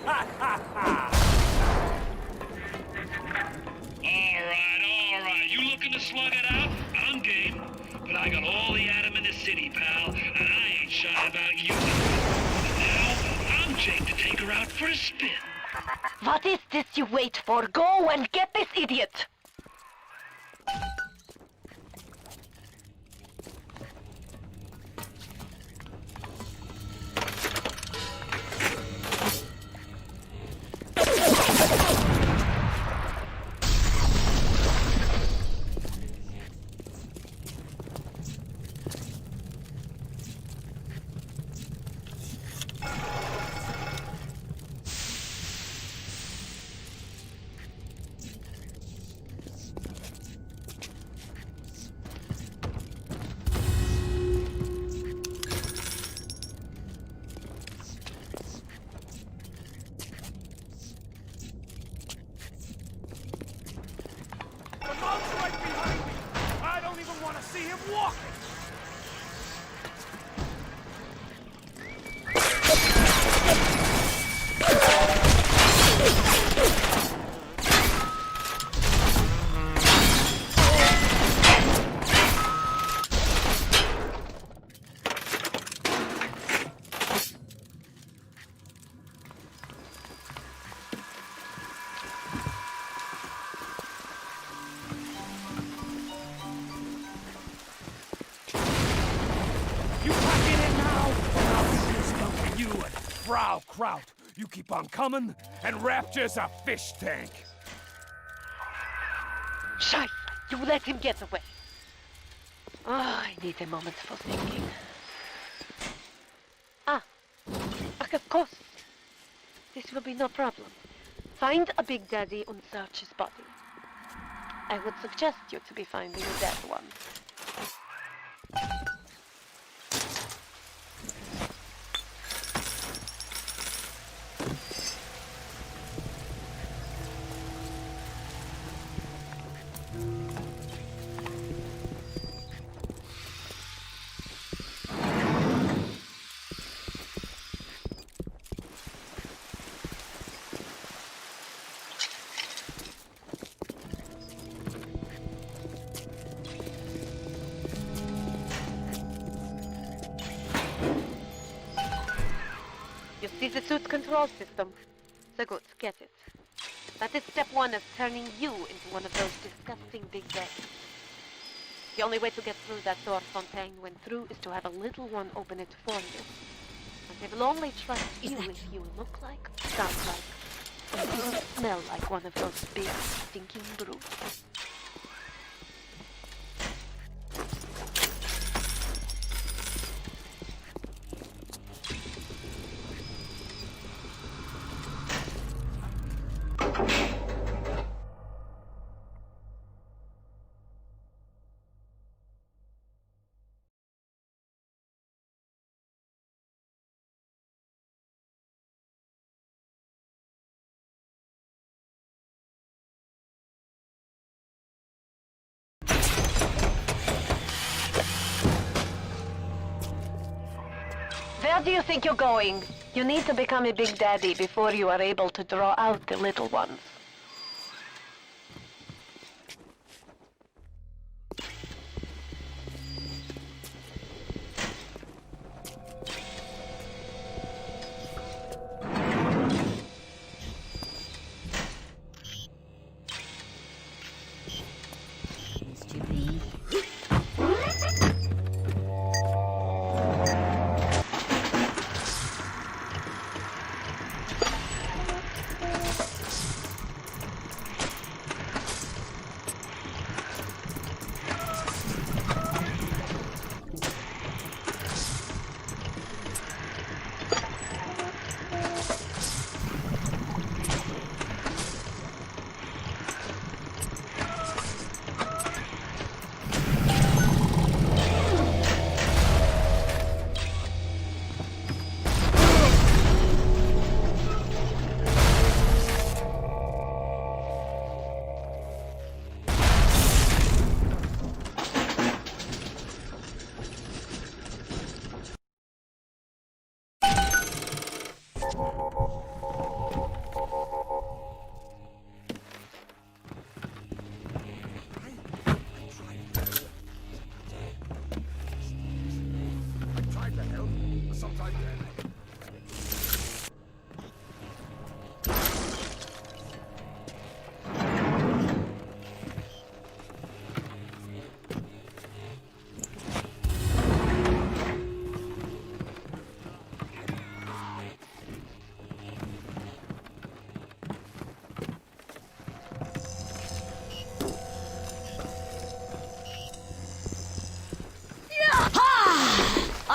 Alright. You looking to slug it out? I'm game. But I got all the atom in the city, pal, and I ain't shy about using it. Now, I'm Jake to take her out for a spin. What is this you wait for? Go and get this idiot! Kraut, you keep on coming, and Rapture's a fish tank. Scheiße, you let him get away. Oh, I need a moment for thinking. Of course. This will be no problem. Find a Big Daddy and search his body. I would suggest you to be finding a dead one. You see the suit control system? So good, get it. That is step one of turning you into one of those disgusting big daddies. The only way to get through that door Fontaine went through is to have a little one open it for you. And they will only trust you if you look like, sound like, and even smell like one of those big, stinking brutes. Where do you think you're going? You need to become a big daddy before you are able to draw out the little ones.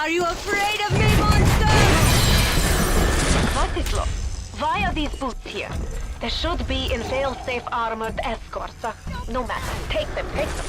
Are you afraid of me, monster? What is lost? Why are these boots here? There should be in fail-safe armored escorts. No matter. Take them, take them.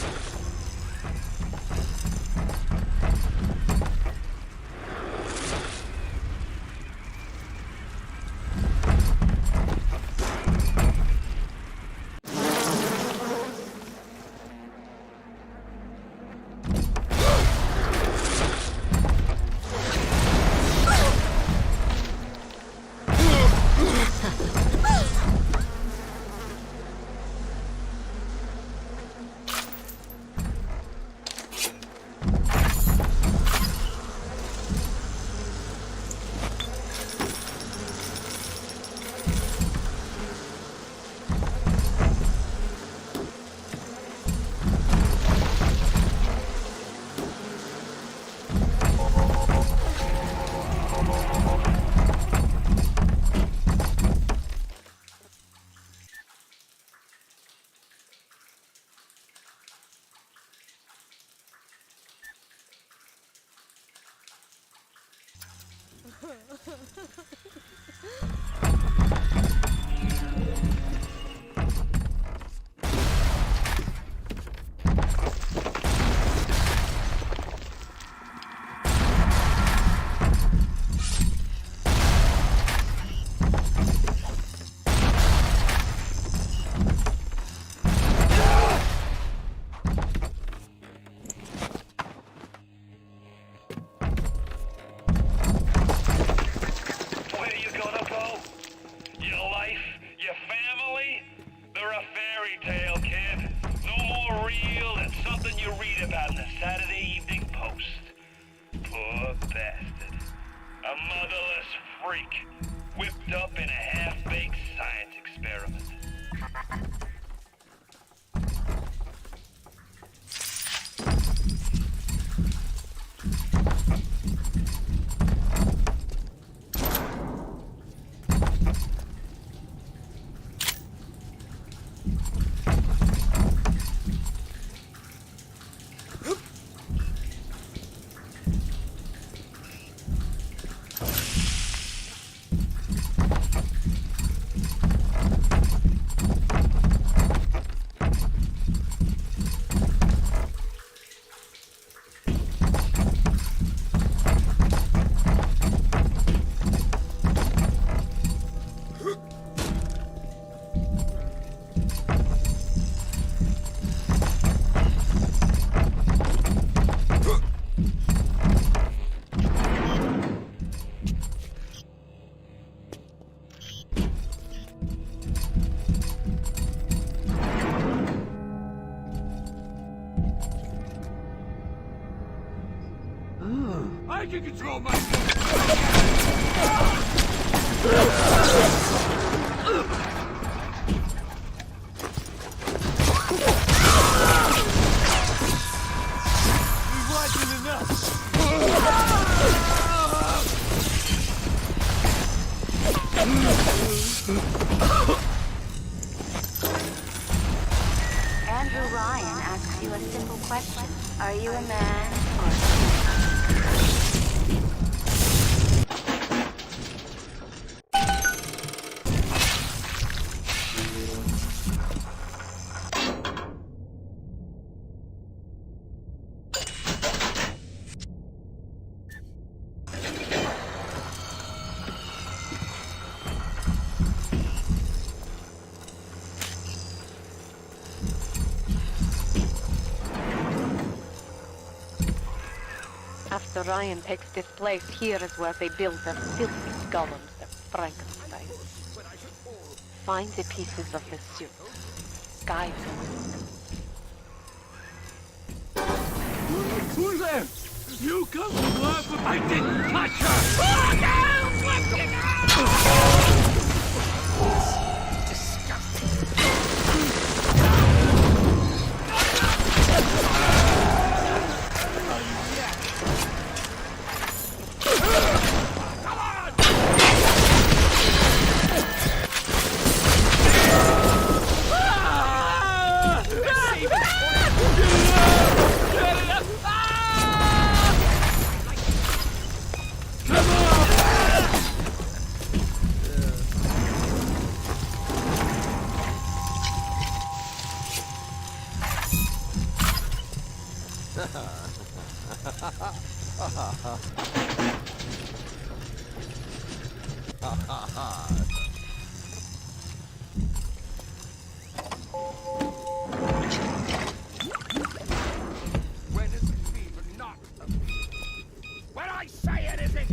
Whipped up in a half-baked science experiment. I can control myself! It wasn't enough! Andrew Ryan asks you a simple question. Are you a man or After Ryan takes this place, here is where they build their filthy golems, their Frankenstein. Find the pieces of the suit. Guide them. Who's there? You come from love, but I didn't touch her! When is a fever not a fever? When I say anything!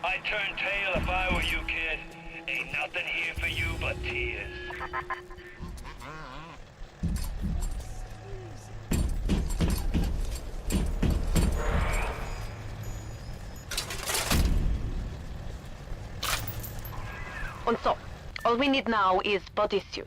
I'd turn tail if I were you, kid. Ain't nothing here for you but tears. And so, all we need now is bodysuit.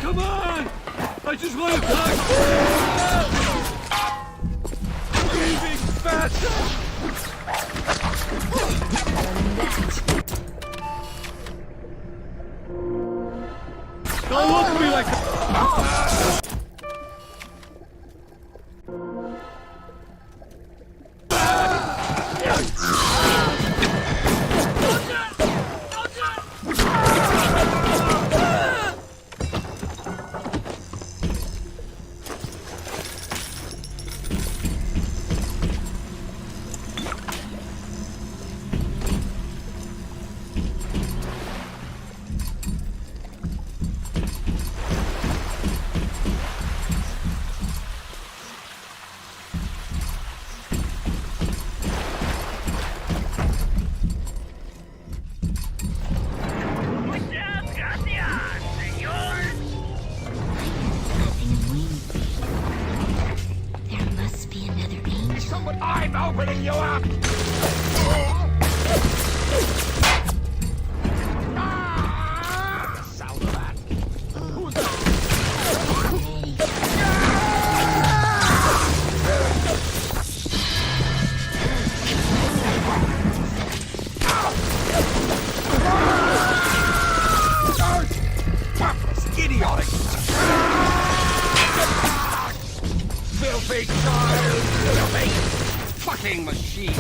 Come on! I just want to talk! Breathing faster! Don't look at me like that! There must be another angel. I'm opening you up! Sound of that. Who's idiotic! Filthy child! Filthy fucking machine!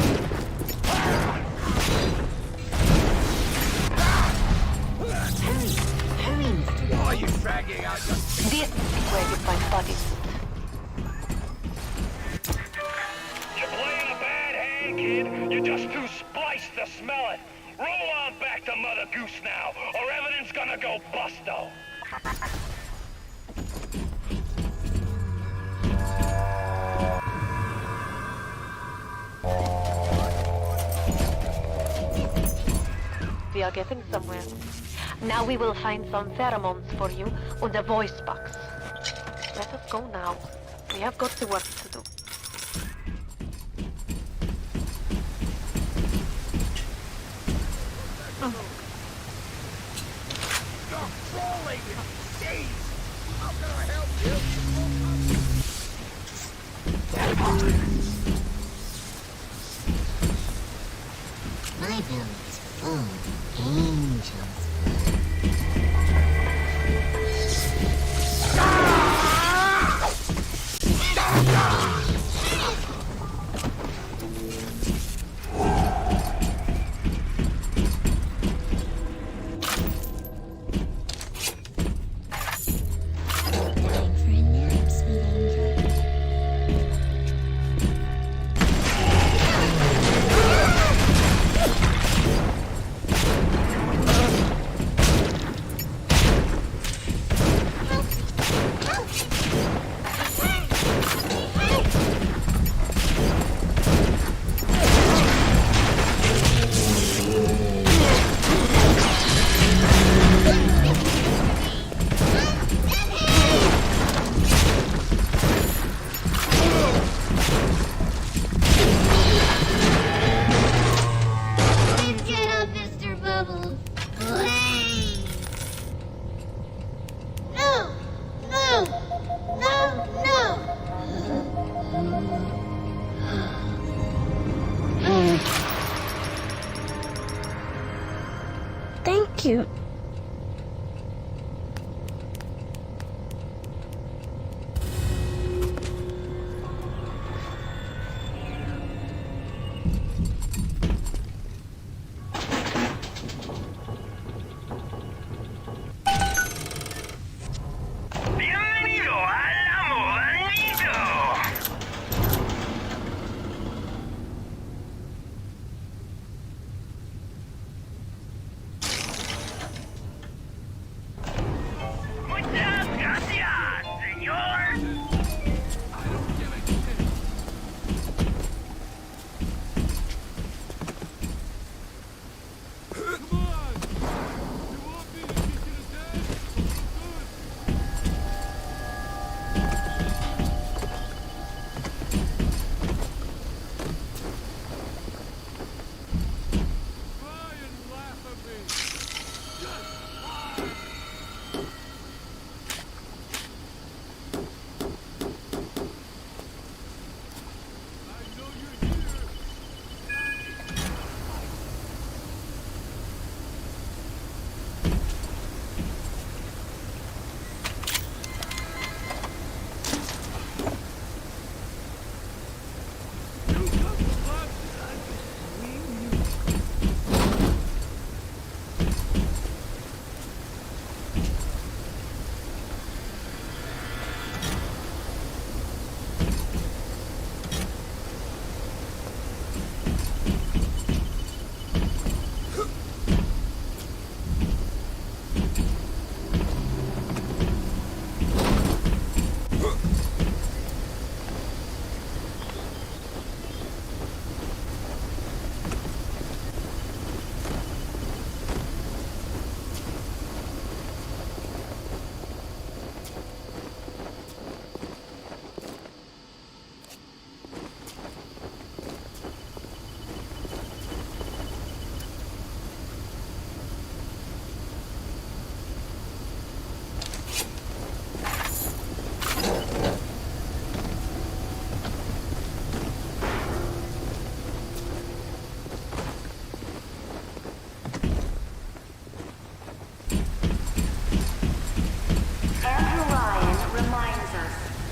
Hurry, Mr. Why are you dragging out your... This is where you find bodysuit. You're playing a bad hand, kid. You're just too spliced to smell it. Roll on back to Mother Goose now, or everything's gonna go busto. We are getting somewhere. Now we will find some pheromones for you and a voice box. Let us go now. We have got the work to do. You're crawling in days! My village full of angels. Time for a nap, sweet angel. Please get up, Mr. Bubbles. Please. No! No! No! No! Thank you. Bienvenido al amorito. Muchas gracias, señor.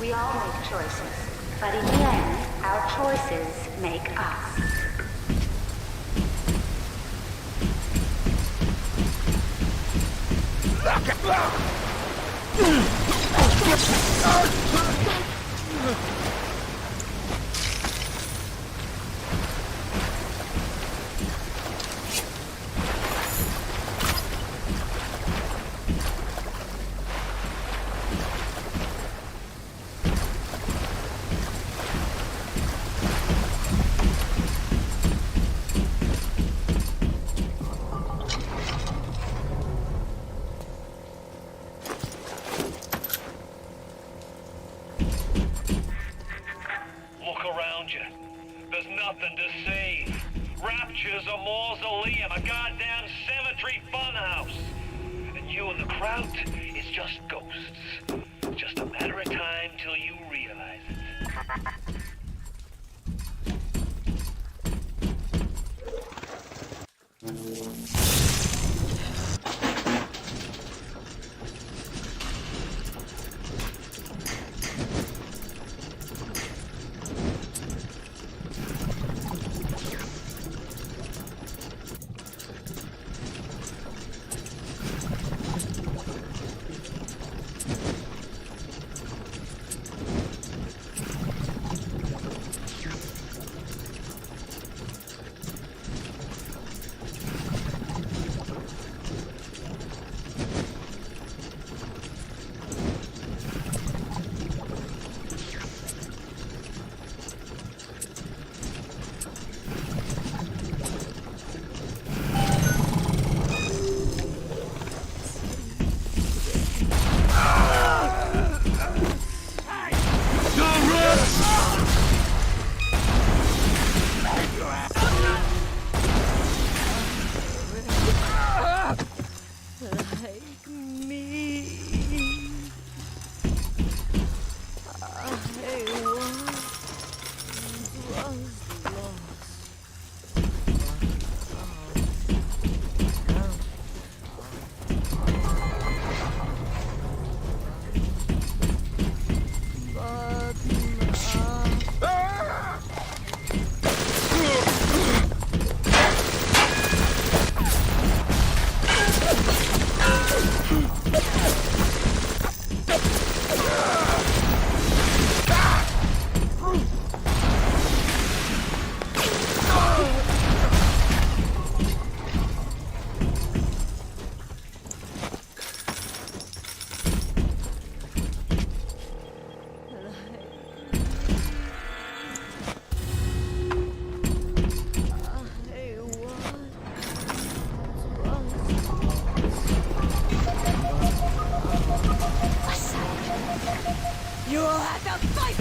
We all make choices, but in the end, our choices make us. Look around you. There's nothing to see. Rapture's a mausoleum, a goddamn cemetery funhouse. And you and the crowd is just ghosts.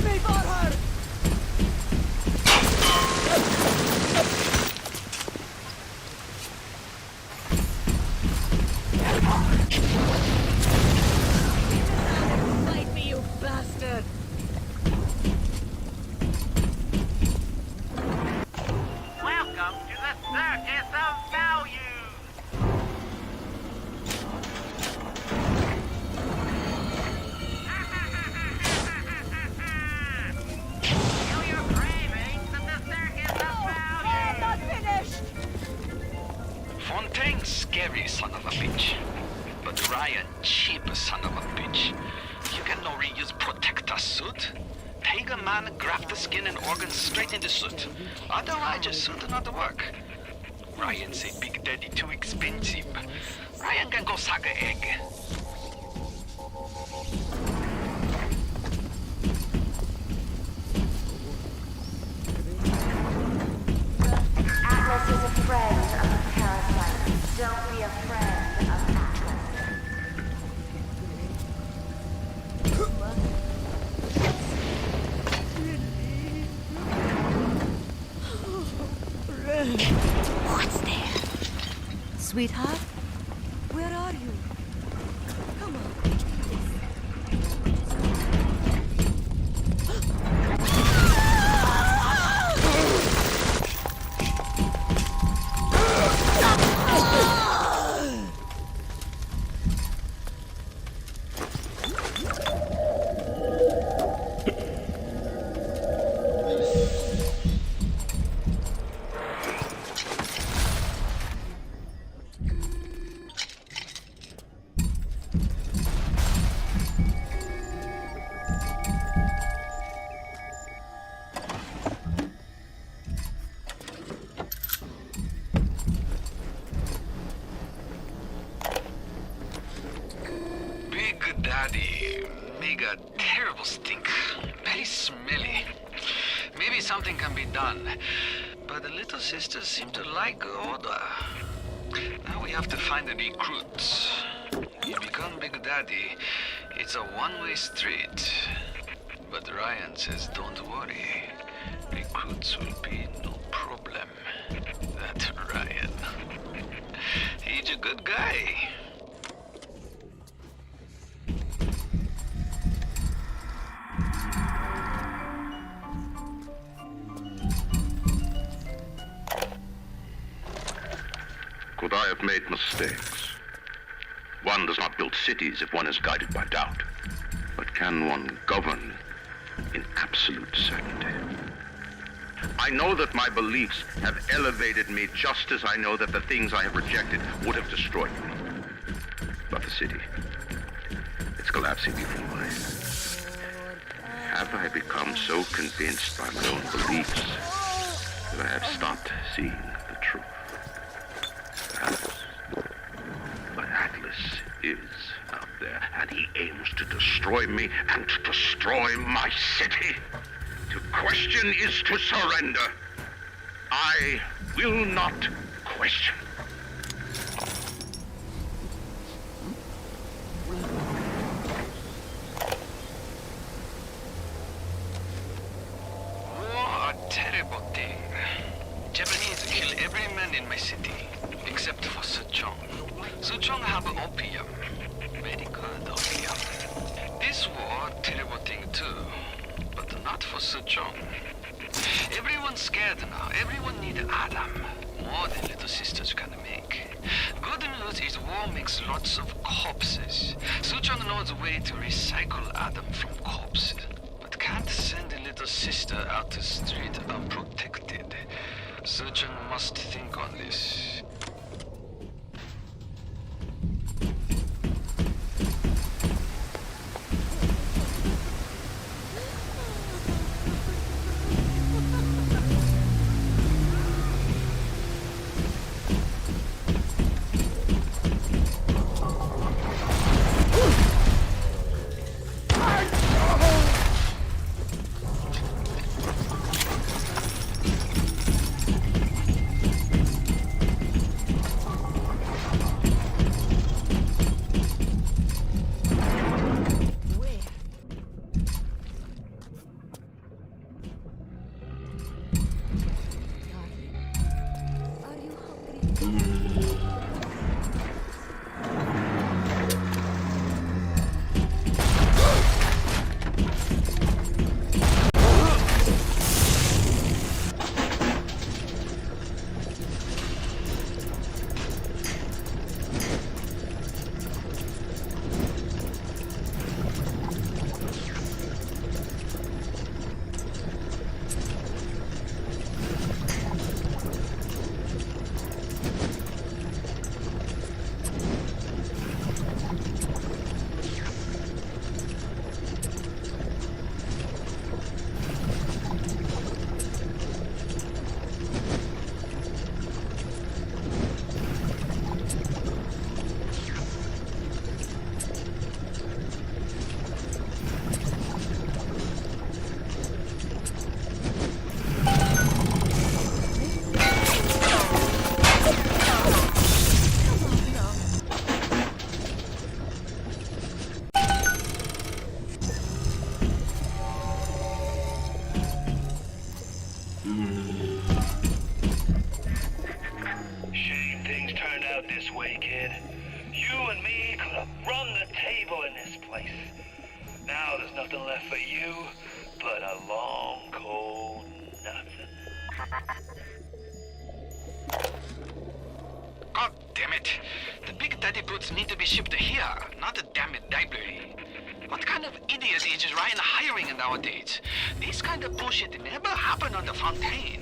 me for her! Fight me, you bastard! Welcome to the Circus of Value! Feel your cravings at the Circus of Value! Not finished! Fontaine, scary son of a bitch. But Ryan, cheap son of a bitch. You get no reuse protector suit. Take a man, grab the skin and organs straight in the suit. Otherwise, your suit not work. Ryan say Big Daddy too expensive. Ryan can go suck a egg. Atlas is a friend of the parasite. Don't be a friend of Atlas. What's there? Sweetheart, where are you? Come on. Big Daddy make a terrible stink. Very smelly. Maybe something can be done. But the little sisters seem to like the odor. Now we have to find the recruits. You become Big Daddy, it's a one-way street. But Ryan says don't worry. Recruits will be no problem. That Ryan. He's a good guy. Could I have made mistakes? One does not build cities if one is guided by doubt. But can one govern in absolute certainty? I know that my beliefs have elevated me just as I know that the things I have rejected would have destroyed me. But the city, it's collapsing before my eyes. Have I become so convinced by my own beliefs that I have stopped seeing the truth? Perhaps. But Atlas is out there, and he aims to destroy me and to destroy my city. To question is to surrender. I will not question. War a terrible thing. Japanese kill every man in my city, except for Suchong. Suchong have opium. Very good opium. This war, terrible thing too. But not for Suchong. Everyone's scared now. Everyone need Adam. More than little sisters can make. Good news is war makes lots of corpses. Suchong knows a way to recycle Adam from corpses. But can't send a little sister out the street unprotected. Suchong must think on this. run the table in this place. Now there's nothing left for you but a long, cold nothing. God damn it. The big daddy boots need to be shipped here, not the damn it library. What kind of idiocy is Ryan hiring nowadays? This kind of bullshit never happened on the Fontaine.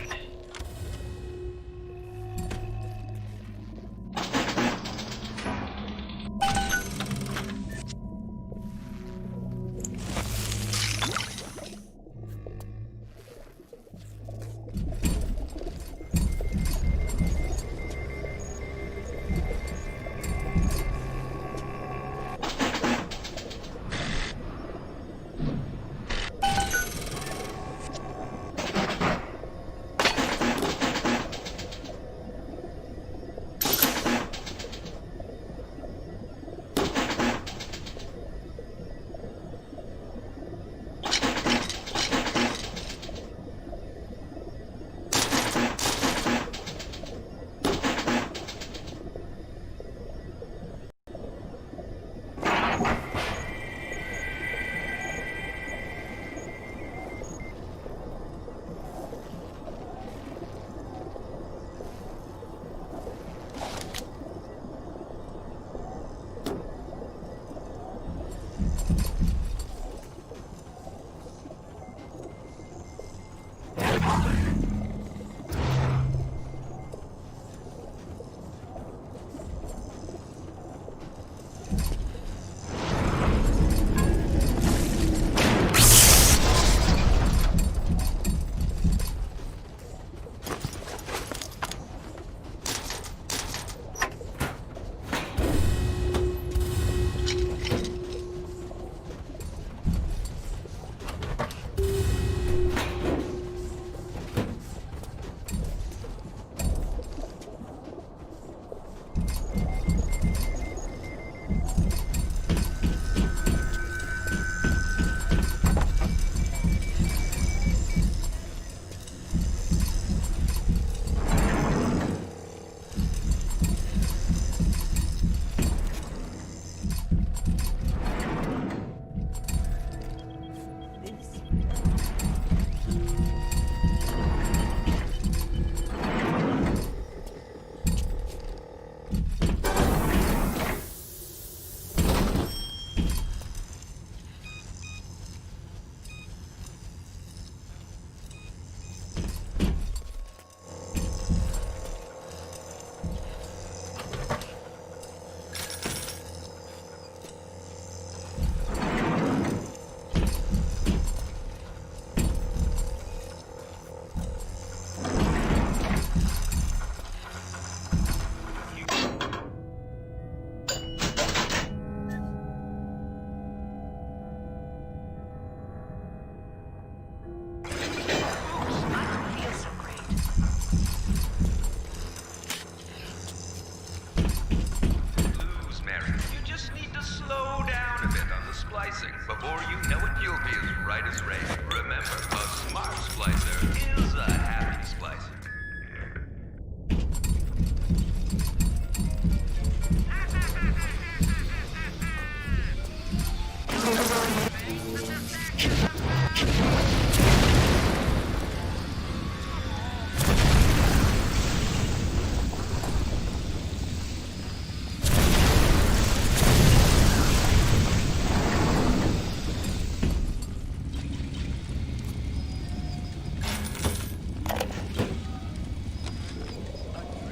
Before you know it, you'll be as right as rain. Remember, a smart splicer is a happy splicer.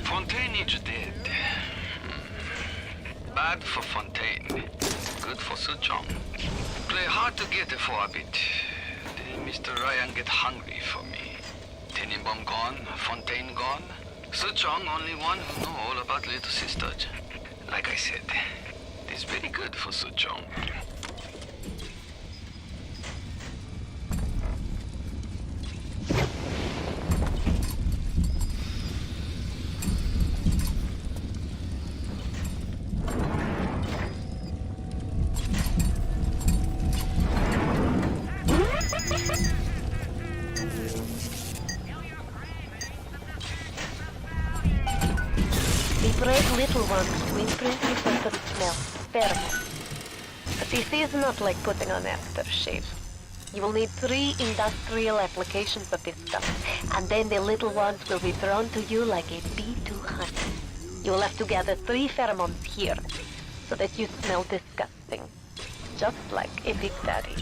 Fontaine is dead. Bad for Fontaine. Good for Suchong. Play hard to get for a bit. Then Mr. Ryan get hungry for me. Tenenbaum gone, Fontaine gone. Suchong only one who know all about little sisters. Like I said, it's very good for Suchong. We brave little ones to imprint the sense of smell. Pheromone. This is not like putting on aftershave. You will need 3 industrial applications of this stuff, and then the little ones will be drawn to you like a bee to honey. You will have to gather 3 pheromones here, so that you smell disgusting. Just like a big daddy.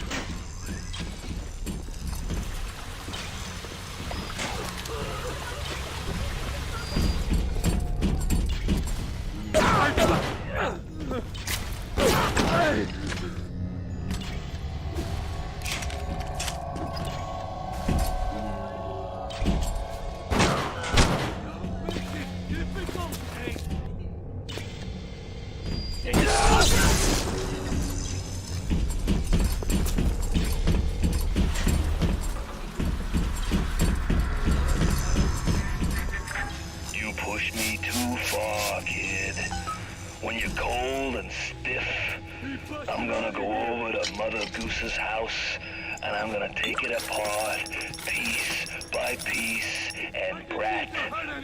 You pushed me too far, kid. When you're cold and stiff, I'm gonna go over to Mother Goose's house, and I'm gonna take it apart, piece by piece, and brat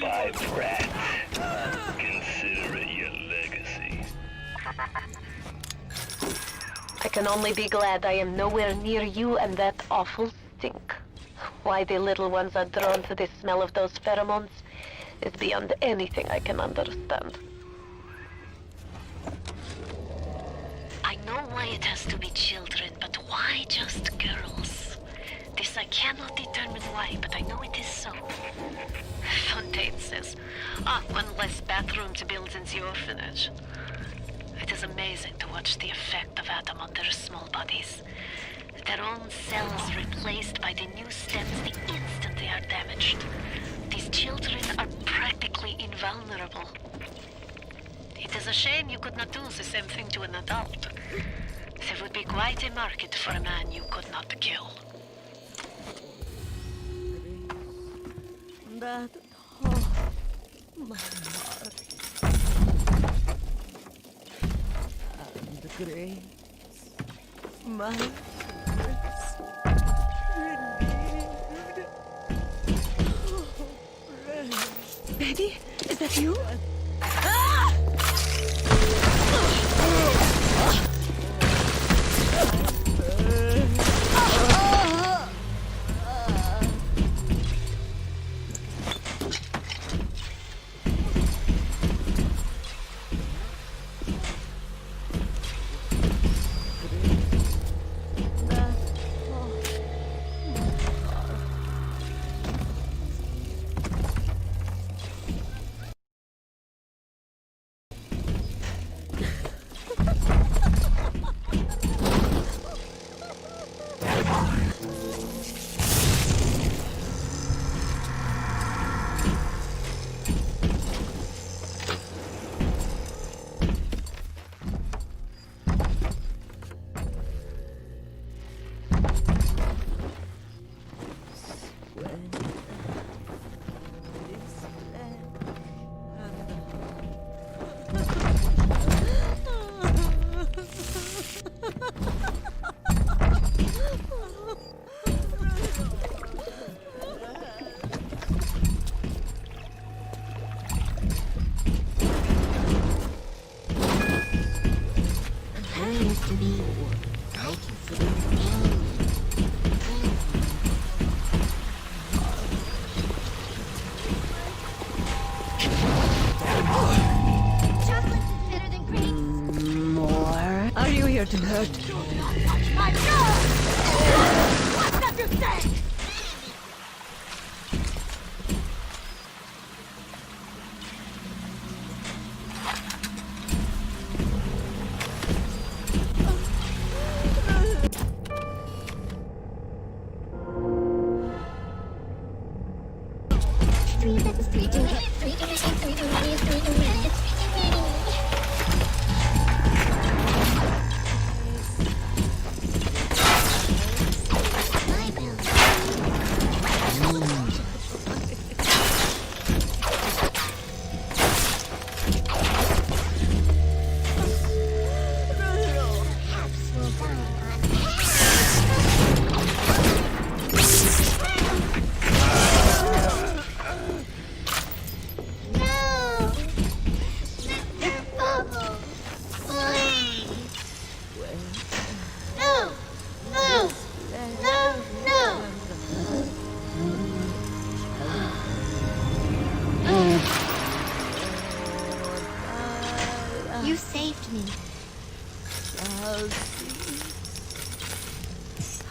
by brat. Consider it your legacy. I can only be glad I am nowhere near you and that awful stink. Why the little ones are drawn to the smell of those pheromones is beyond anything I can understand. I know why it has to be children, but why just girls? This I cannot determine why, but I know it is so. Fontaine says, one less bathroom to build in the orphanage. It is amazing to watch the effect of Adam on their small bodies. Their own cells replaced by the new stems the instant they are damaged. These children are practically invulnerable. It is a shame you could not do the same thing to an adult. There would be quite a market for a man you could not kill. That, oh, my heart. And the grace, my secrets, renewed. Oh, fresh. Baby, is that you? Ah! To hurt. My God! What does you say? shall see.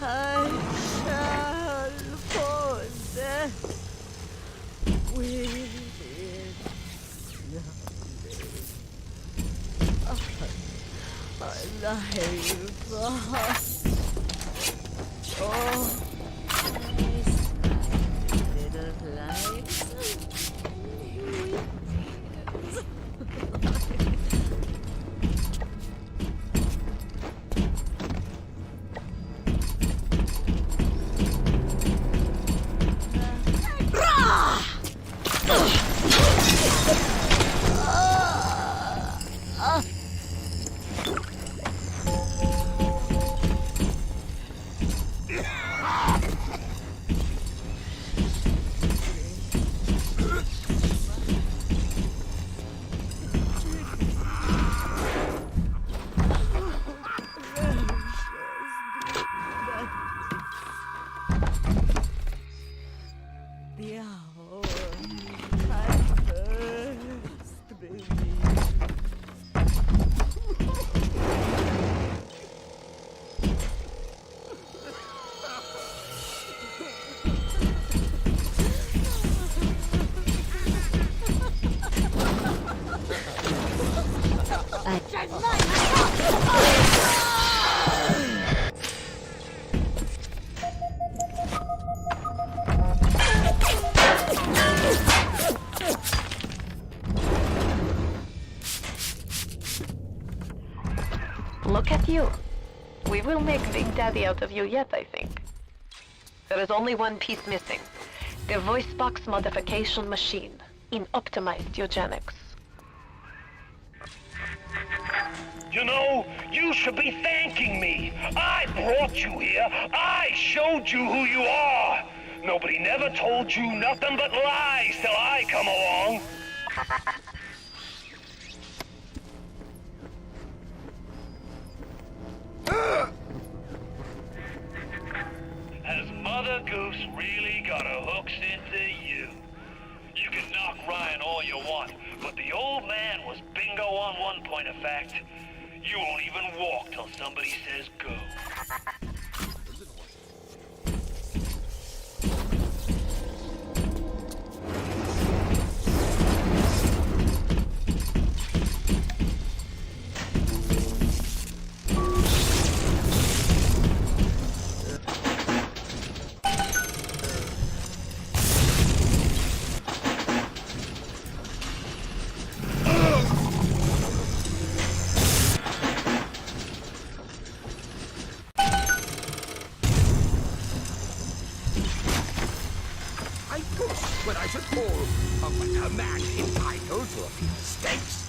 I shall possess within alive. Oh, little lights. The hour I first believed. Look at you. We will make Big Daddy out of you yet, I think. There is only one piece missing. The voice box modification machine in optimized eugenics. You know, you should be thanking me. I brought you here. I showed you who you are. Nobody never told you nothing but lies till I come along. Has Mother Goose really got her hooks into you? You can knock Ryan all you want, but the old man was bingo on one point of fact. You won't even walk till somebody says go. When I should call a man entitled to a few steaks.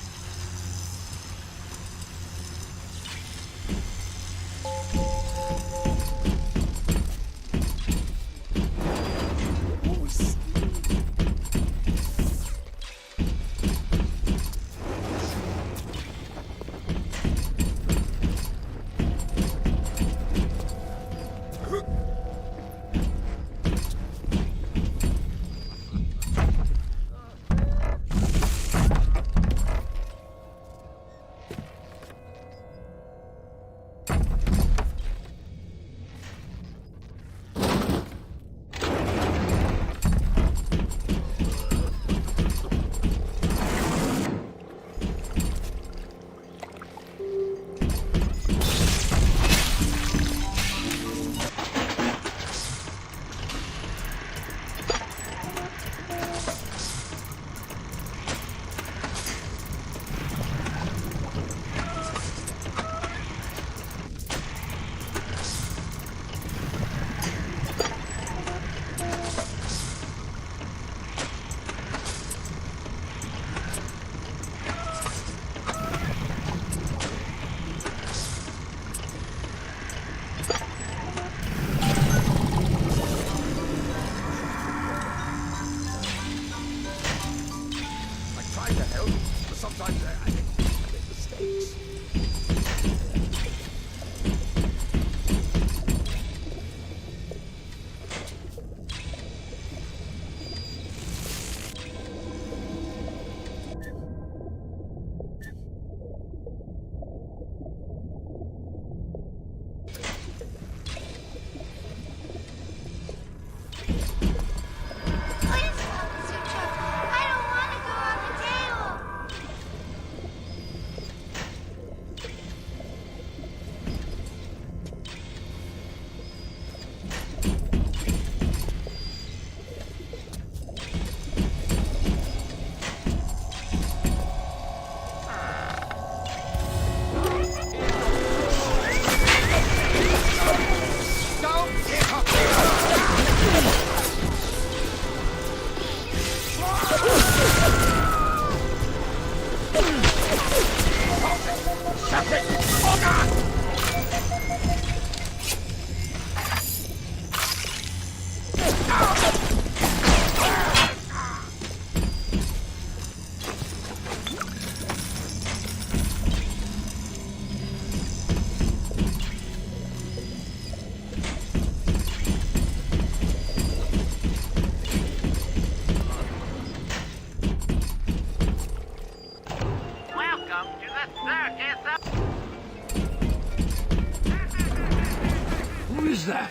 is that?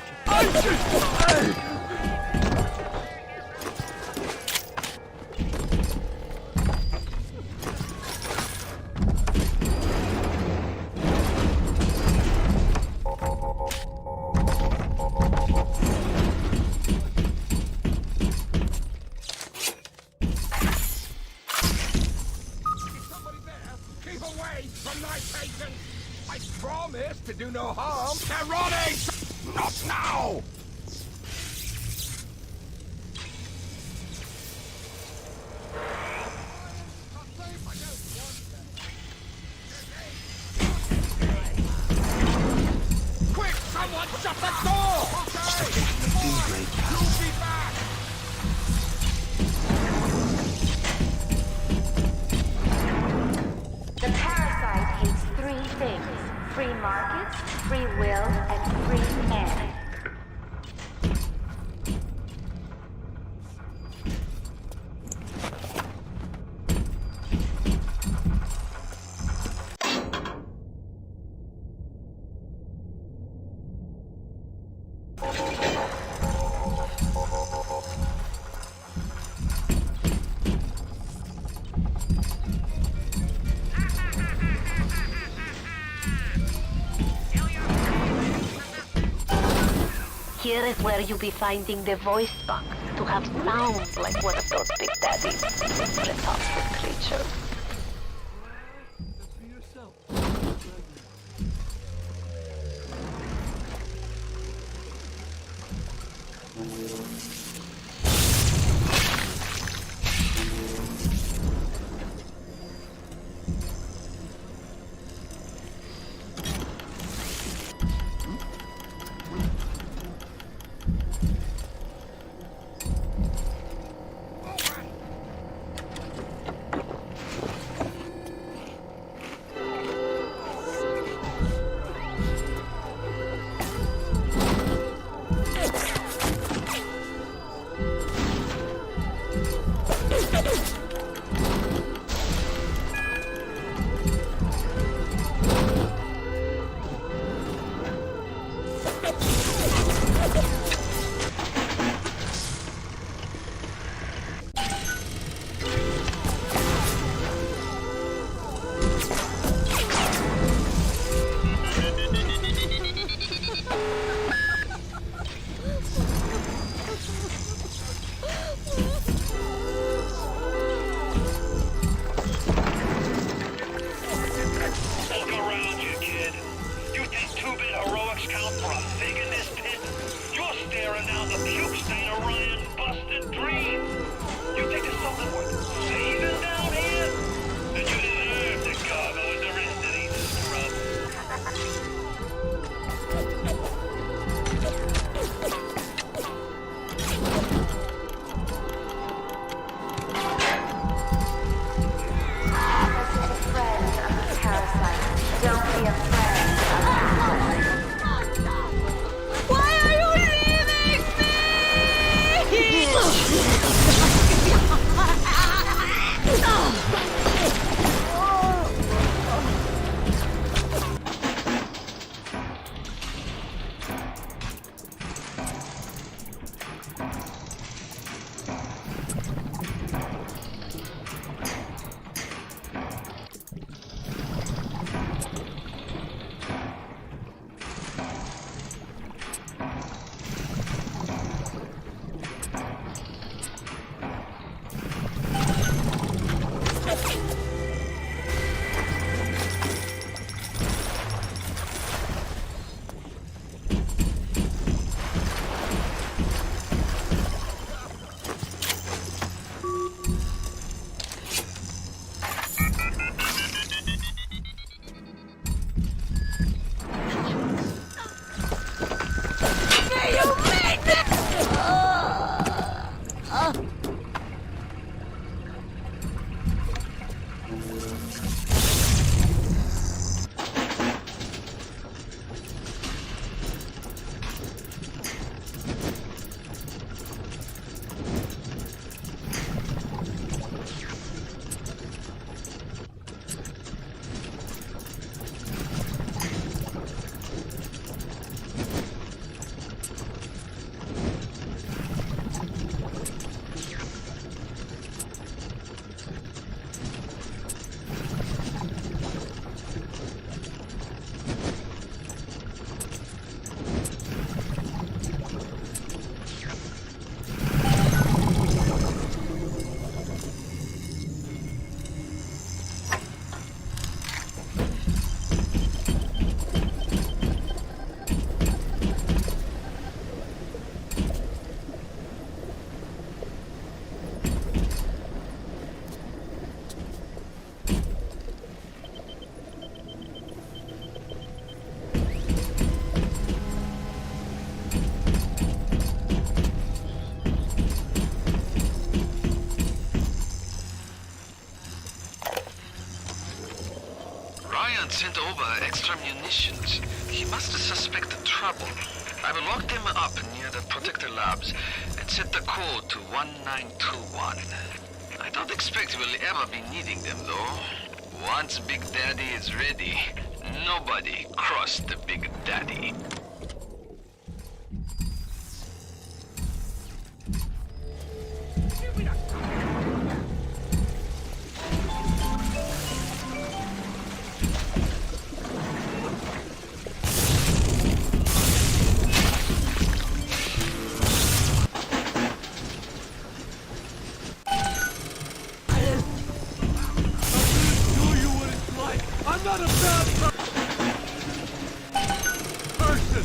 Keep away from my patients! I promise to do no harm. They're running! Not now! Quick, someone shut the door! You'll be back! The parasite hates three things: free markets, free will, and free men. Here is where you'll be finding the voice box to have sound like one of those big daddies, repulsive creatures. sent over extra munitions. He must have suspected trouble. I will lock them up near the protector labs and set the code to 1921. I don't expect we'll ever be needing them, though. Once Big Daddy is ready, nobody cross the Big Daddy. I'm not a bad person!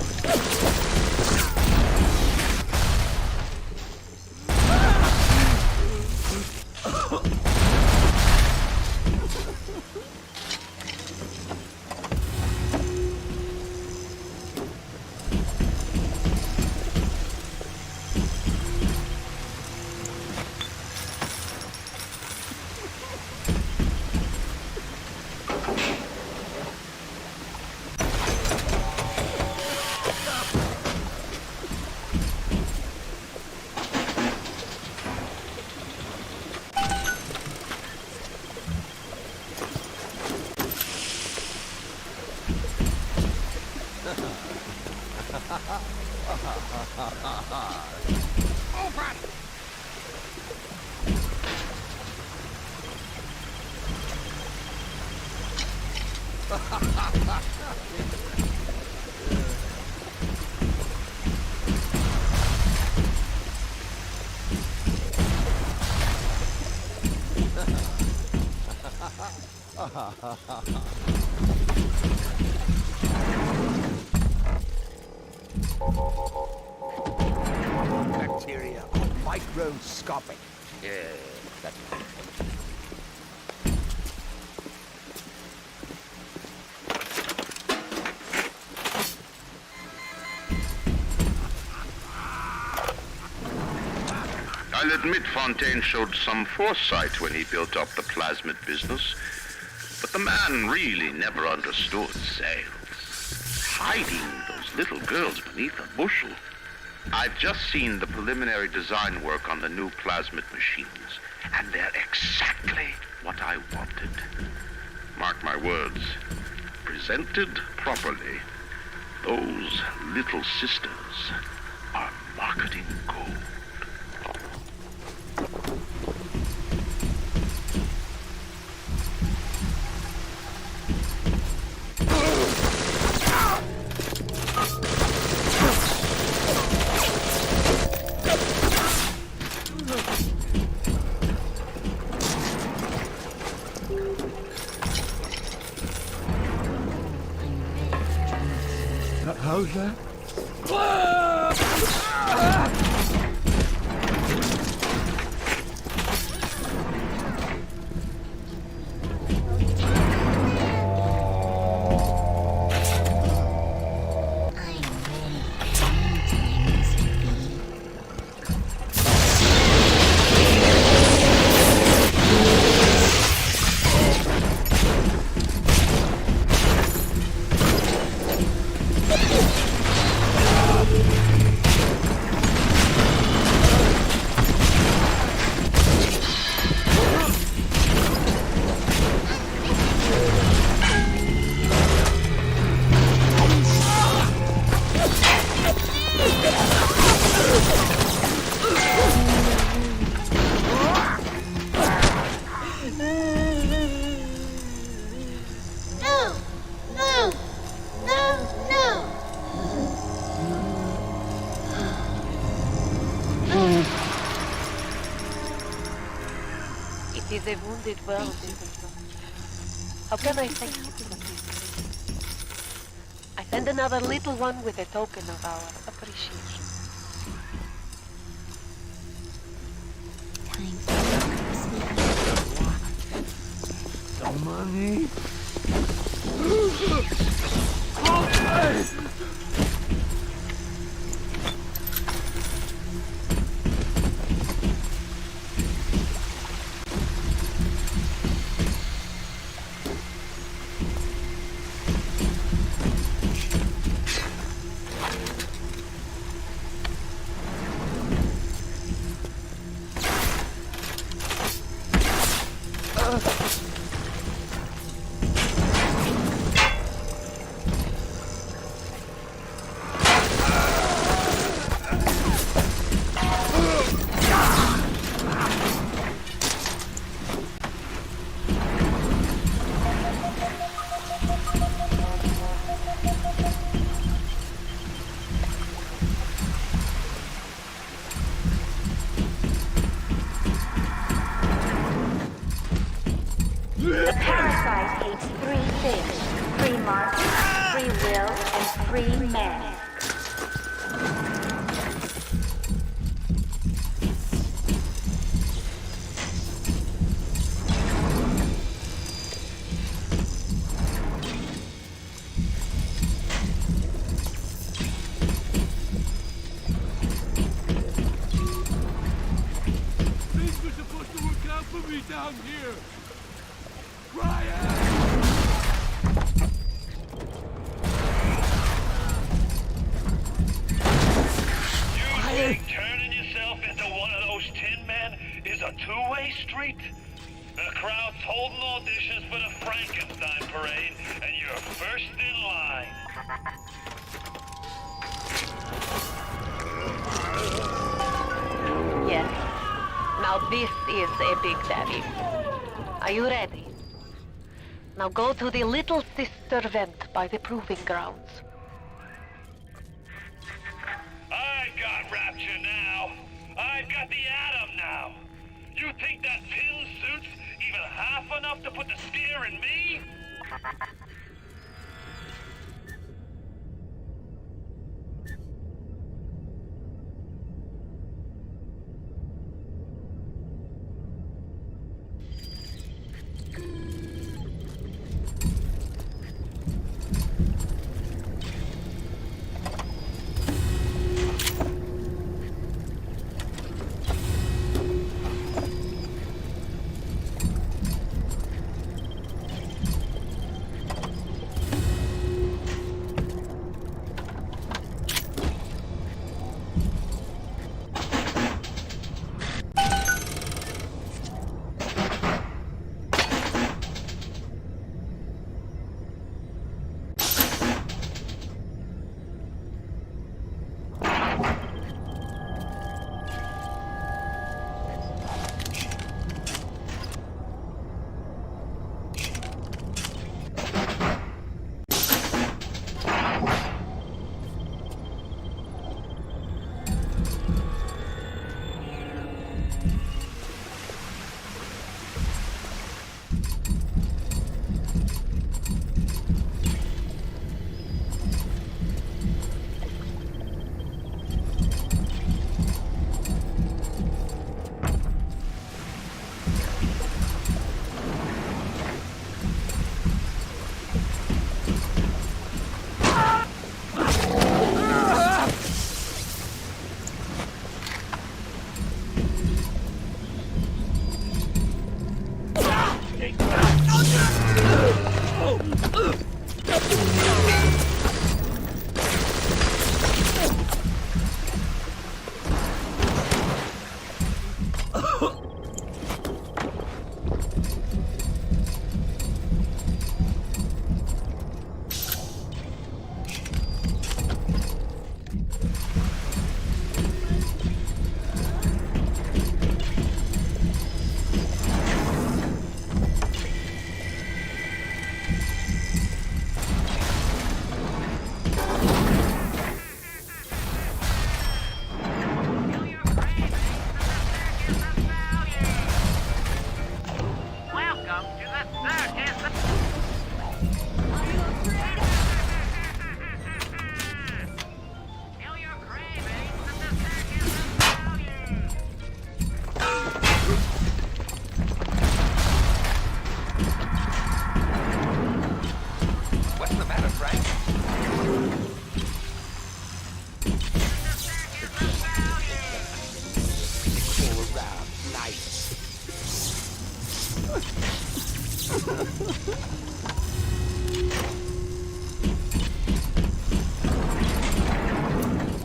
Bacteria are microscopic. Yeah, that's right. I'll admit Fontaine showed some foresight when he built up the plasmid business, but the man really never understood sales. Hiding those little girls beneath a bushel. I've just seen the preliminary design work on the new plasmid machines, and they're exactly what I wanted. Mark my words, presented properly, those little sisters are marketing gold. How's that? It is a wounded world, isn't it? How can I thank you for this? I send another little one with a token of our appreciation. The money? things. Free market, free will, and free men. Things were supposed to work out for me down here. Ryan! You think turning yourself into one of those tin men is a two-way street? The crowd's holding auditions for the Frankenstein parade, and you're first in line. Yes. Now this is a big daddy. Are you ready? Now go to the Little Sister vent by the proving grounds. I got Rapture now. I've got the Atom now. You think that tin suit's even half enough to put the scare in me?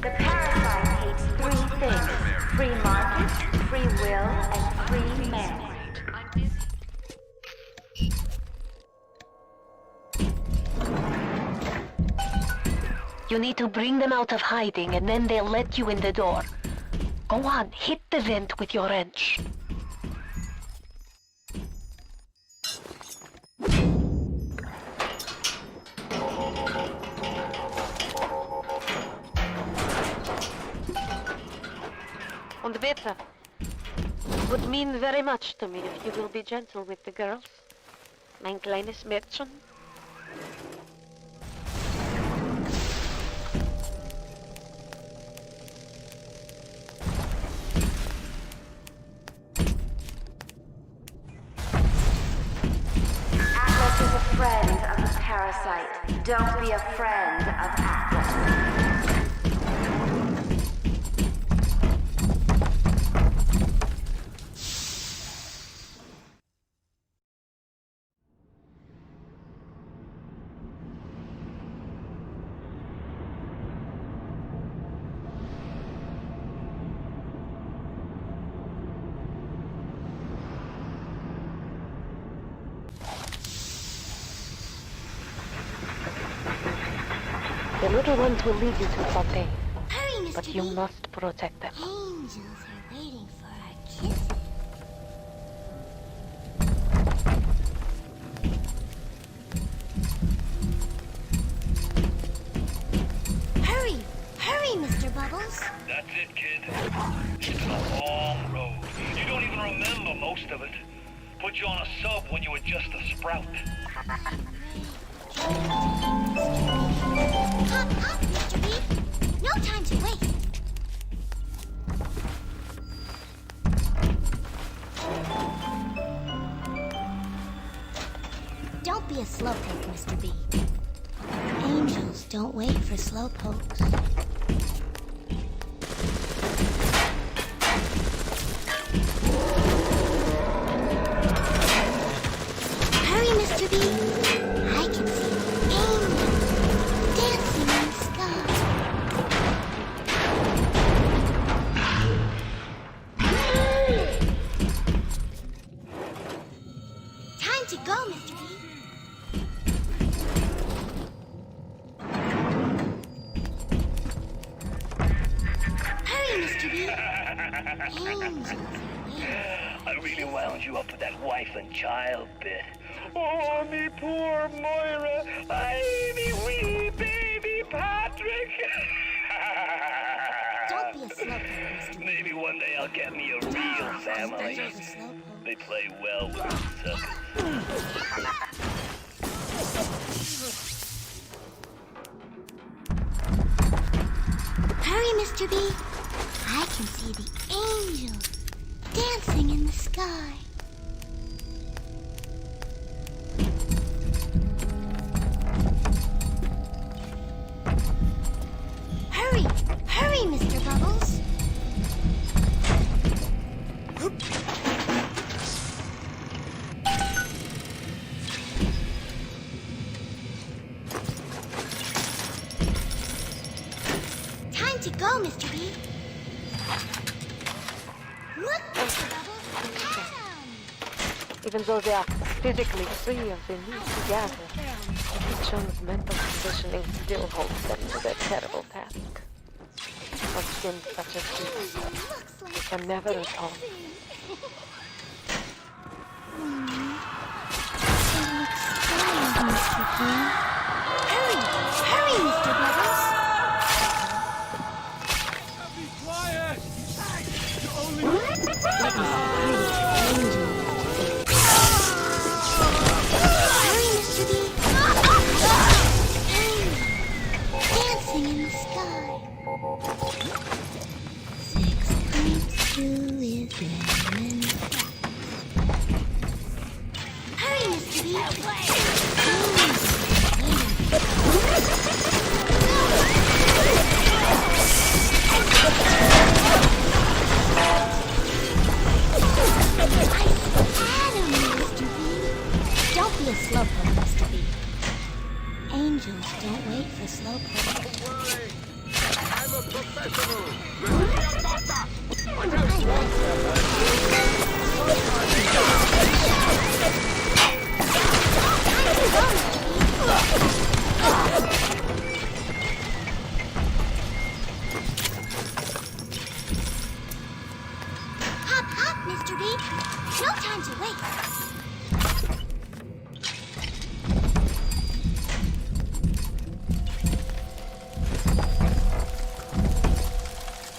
The parasite hates three things. Free market, free will, and free men. You need to bring them out of hiding and then they'll let you in the door. Go on, hit the vent with your wrench. Und bitte, it would mean very much to me if you will be gentle with the girls. Mein kleines Mädchen. Don't be a friend of Atlas. The little ones will lead you to Fontaine, Hurry, Mr. but you B. must protect them. Angels are waiting for our kiss. Hurry! Hurry, Mr. Bubbles! That's it, kid. It's been a long road. You don't even remember most of it. Put you on a sub when you were just a sprout. Hop, hop, Mr. B! No time to wait! Don't be a slowpoke, Mr. B. Angels don't wait for slowpokes. Hurry, Mr. B! I can see angels dancing in the sky. Time to go, Mr. B. Hurry, Mr. B. Angels are waiting. I really wound you up with that wife and child bit. Oh, me poor Moira. Me wee baby Patrick. Don't be a slowpoke, Mr. B. Maybe one day I'll get me a real family. Angels are slowpokes. They play well with the suckers. Hurry, Mr. B. I can see the angels dancing in the sky. Hurry! Hurry, Mr. Bubbles! Time to go, Mr. B. Look, Mr. Bubbles! Adam! Even though they are physically free of the need to gather, each one's mental conditioning still holds them to their terrible task. Of sins such as these, they can never atone. Hurry! Hurry, Mr. Bubbles! Be quiet! Hurry, Mr. B! Dancing in the sky. 6 times 2 is 11. Hurry, Mr. B! Adam, Mr. B! Don't be a slowpoke, Mr. B. Angels don't wait for slowpokes. Don't worry. I'm a professional. Ready, doctor? What else? Hop, hop, Mr. B. No time to wait.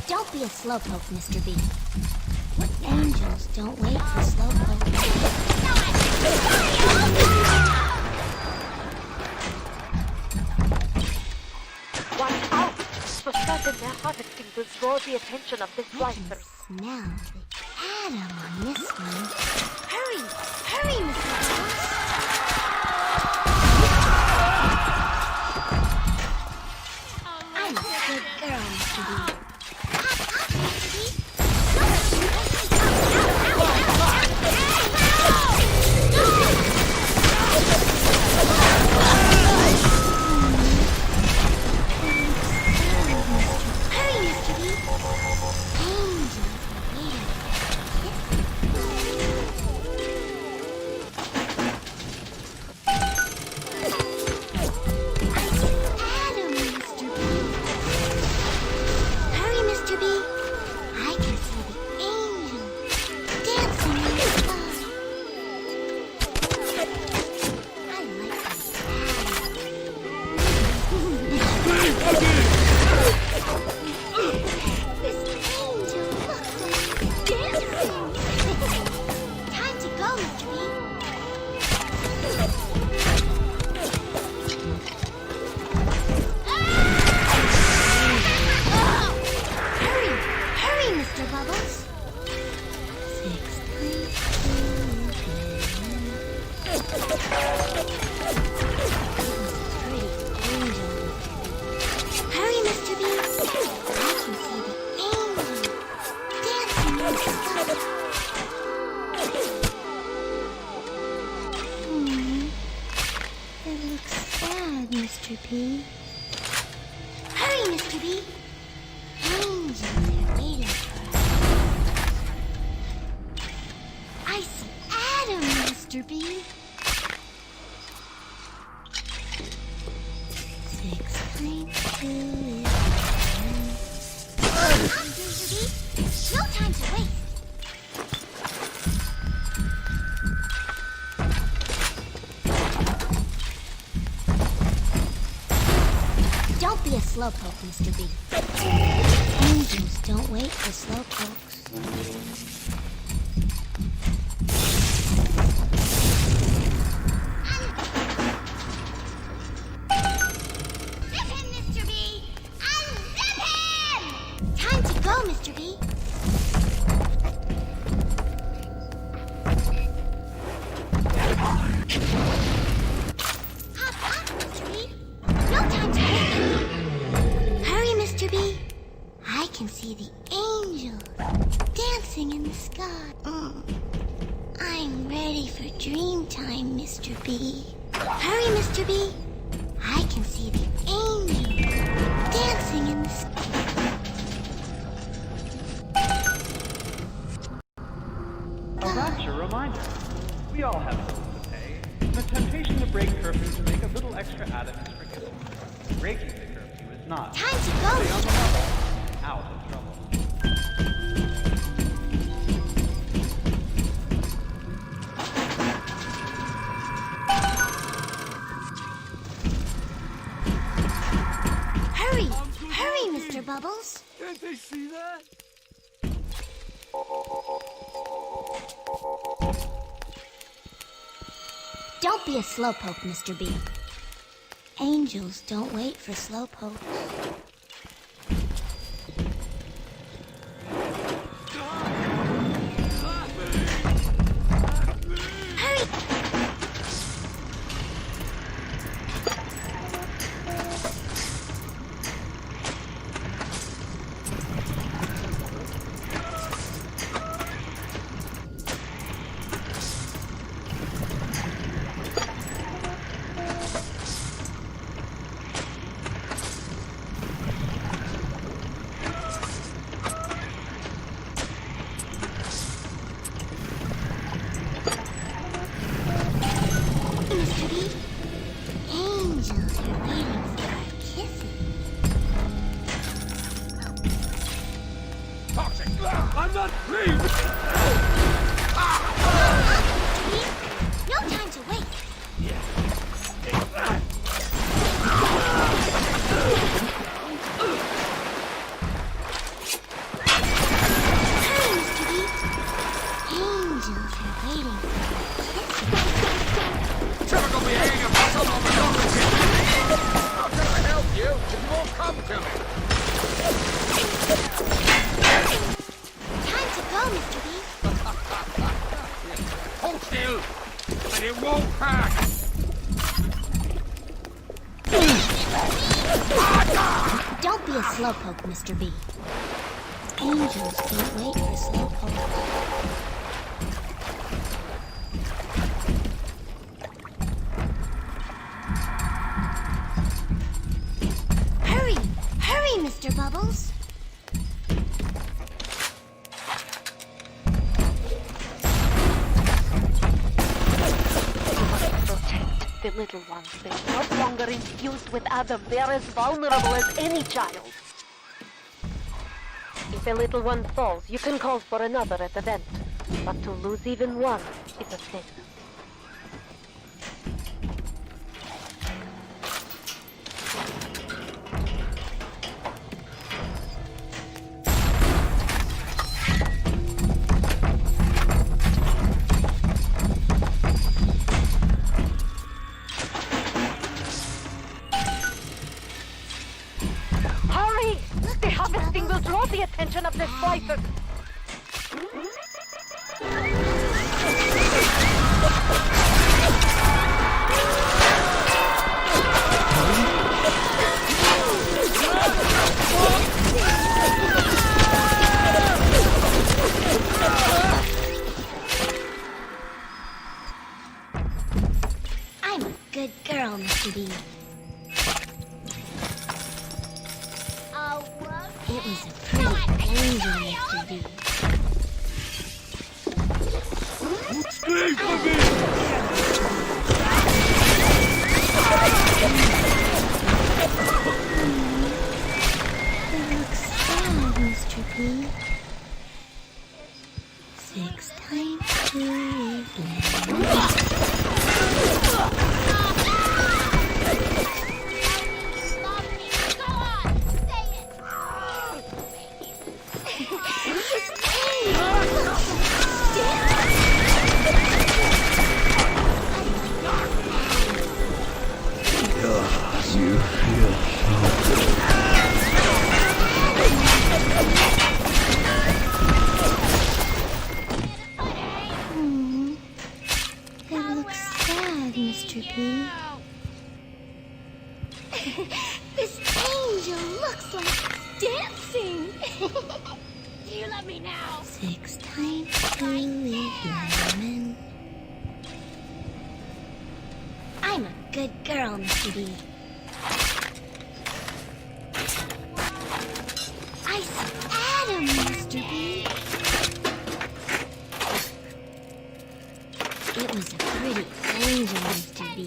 Don't be a slowpoke, Mr. B. Angels don't wait for slowpokes. Watch out! For certain their harvesting will draw the attention of the slicers. Smell the Adam on this one. Hurry! Hurry, Mr. Bubbles! Mr. B. Mr. P. Hurry, Mr. B. Angels are waiting for us. I see Adam, Mr. B. 6 times 2 is 10. Mr. B, no time to waste. Don't be a slowpoke, Mr. B. Angels don't wait for slowpokes. Zip him, Mr. B! Unzip him! Time to go, Mr. B. Hop up, Mr. B. No time to wait. Hurry, Mr. B. I can see the angels dancing in the sky. I'm ready for dream time, Mr. B. Hurry, Mr. B. I can see the angels dancing in the sky. Oh, that's your reminder. We all have bills to pay. The temptation to break curfew to make a little extra Adam is forgiven. Breaking the curfew is not. Time to go, Stay on the Mr. level. Out of trouble. Hurry! Hurry, Mr. Bubbles! Can't they see that? Don't be a slowpoke, Mr. B. Angels don't wait for slowpokes. Hurry! Mr. B, angels are waiting for our kisses. Toxic! I'm not free! No time to wait. Hurry, Mr. B. Angels are waiting for our kisses. Typical behavior for someone with no How can I help you if you won't come to me? Time to go, Mr. B. Hold still, and it won't crack! Don't be a a slowpoke, Mr. B. Angels don't wait for slowpoke. Hurry! Hurry, Mr. Bubbles! The little ones, they're no longer infused with Adam. They're as vulnerable as any child. If a little one falls, you can call for another at the vent. But to lose even one is a sin. The attention of the splicers. I'm a good girl, Mr. B. It was a pretty angel, Mr. B. Stay for me! It looks sad, Mr. B. 6 times 2 is 11. Mr. P. This angel looks like dancing. Do you love me now? 6 times 2 is 11. I'm a good girl, Mr. B. I see Adam, Mr. B. It was a pretty angel, Mr. B.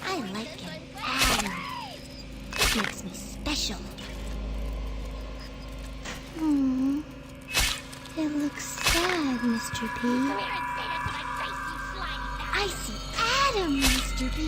I like it, Adam. It makes me special. It looks sad, Mr. P. Come here and say that to my face, you slimy. I see Adam, Mr. B.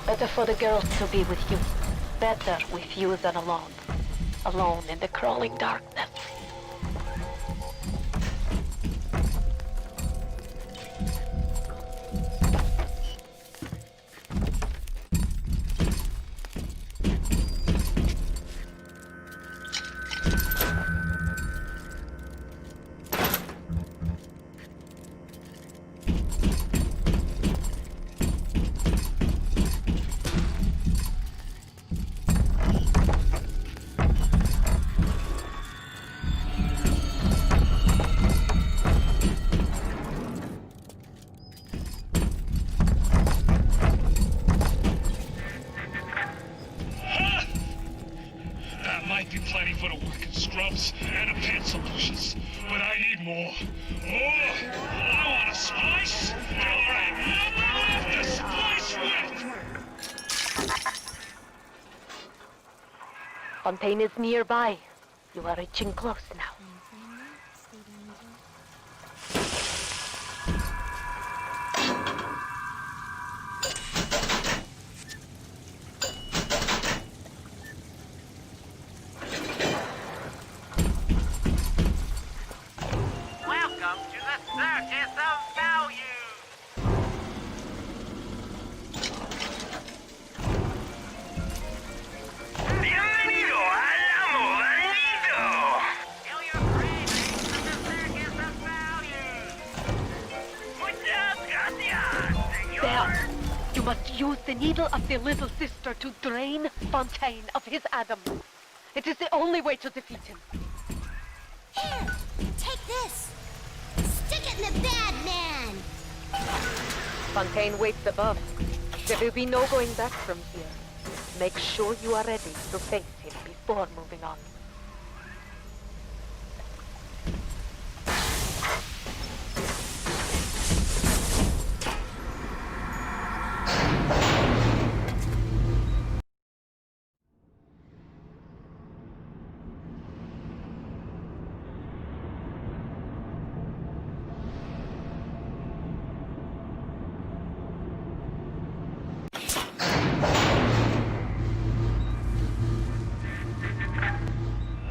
Better for the girls to be with you. Better with you than alone. Alone in the crawling darkness. might be plenty for the working scrubs and the pencil pushers, but I need more. More! I want a spice! There ain't nothing left to spice with! Fontaine is nearby. You are reaching close now. Welcome to the Circus of Value! Bienvenido al Movanido! Feel your cravings to the Circus of Value! Muchas gracias, There! señor! You must use the needle of the little sister to drain Fontaine of his Adam. It is the only way to defeat him. Here, take this. Stick it in the bad man. Fontaine waits above. There will be no going back from here. Make sure you are ready to face him before moving on.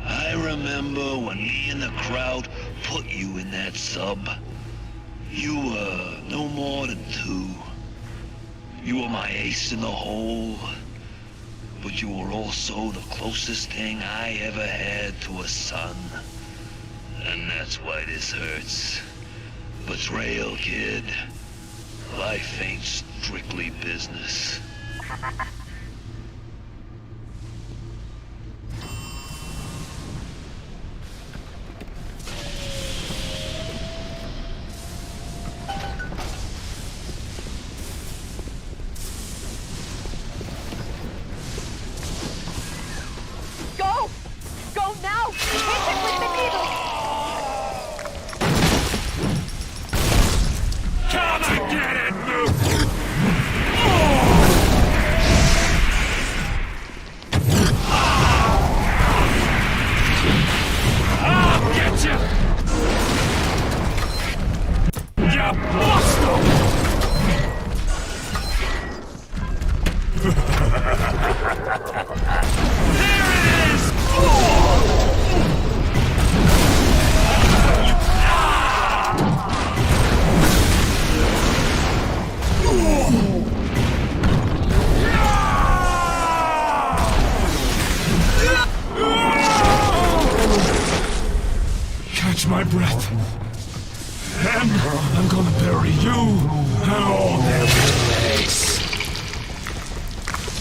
I remember when me and the crowd put you in that sub. You were no more than 2. You were my ace in the hole, but you were also the closest thing I ever had to a son. And that's why this hurts. Betrayal, kid. Life ain't strictly business. Go! Go now! Hit him with the needle! Come and get it, Mook! I'll get you! You bastard! There it is! Catch my breath. Then I'm gonna bury you and all their legs.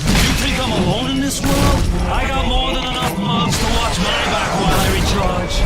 You think I'm alone in this world? I got more than enough mobs to watch my back while I recharge.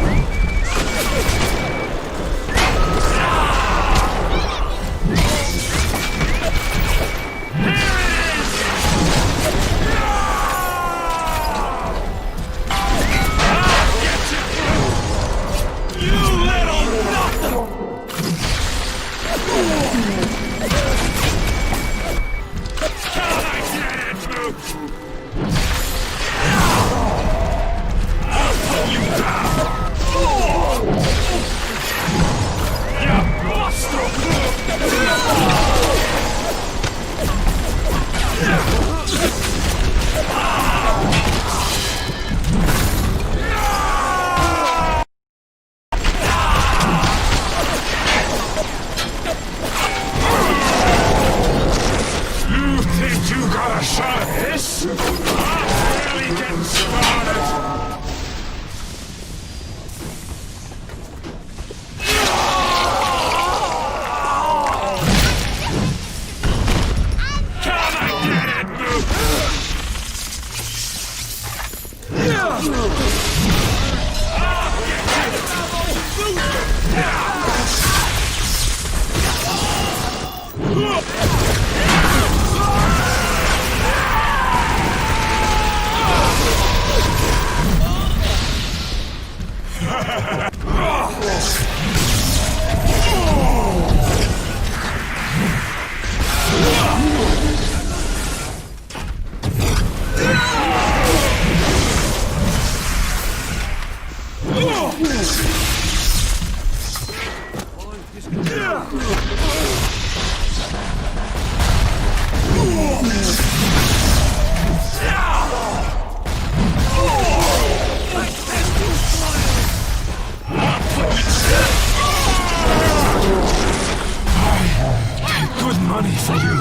Good money for you.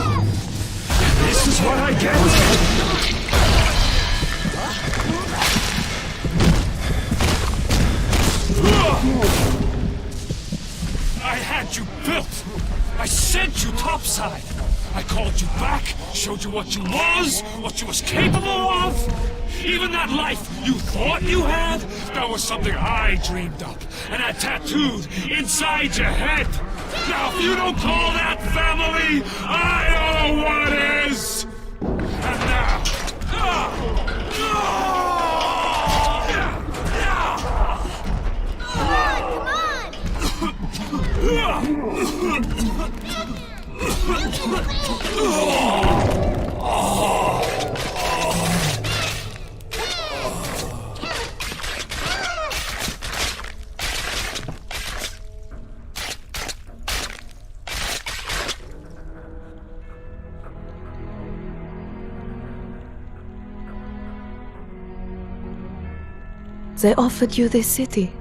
This is what I get. I had you built. I sent you topside. I called you back, showed you what you was capable of. Even that life you thought you had, that was something I dreamed up and had tattooed inside your head. Now, if you don't call that family, I don't know what is! And now... They offered you this city.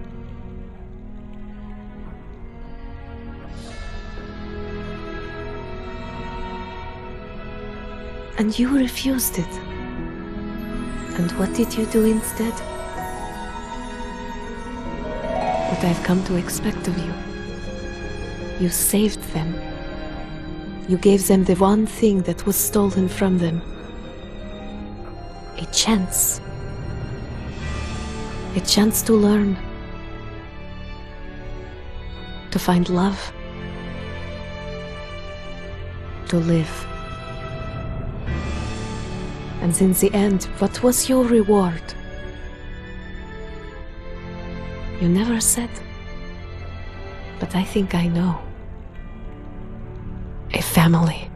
And you refused it. And what did you do instead? What I've come to expect of you. You saved them. You gave them the one thing that was stolen from them. A chance. A chance to learn. To find love. To live. And in the end, what was your reward? You never said. But I think I know. A family.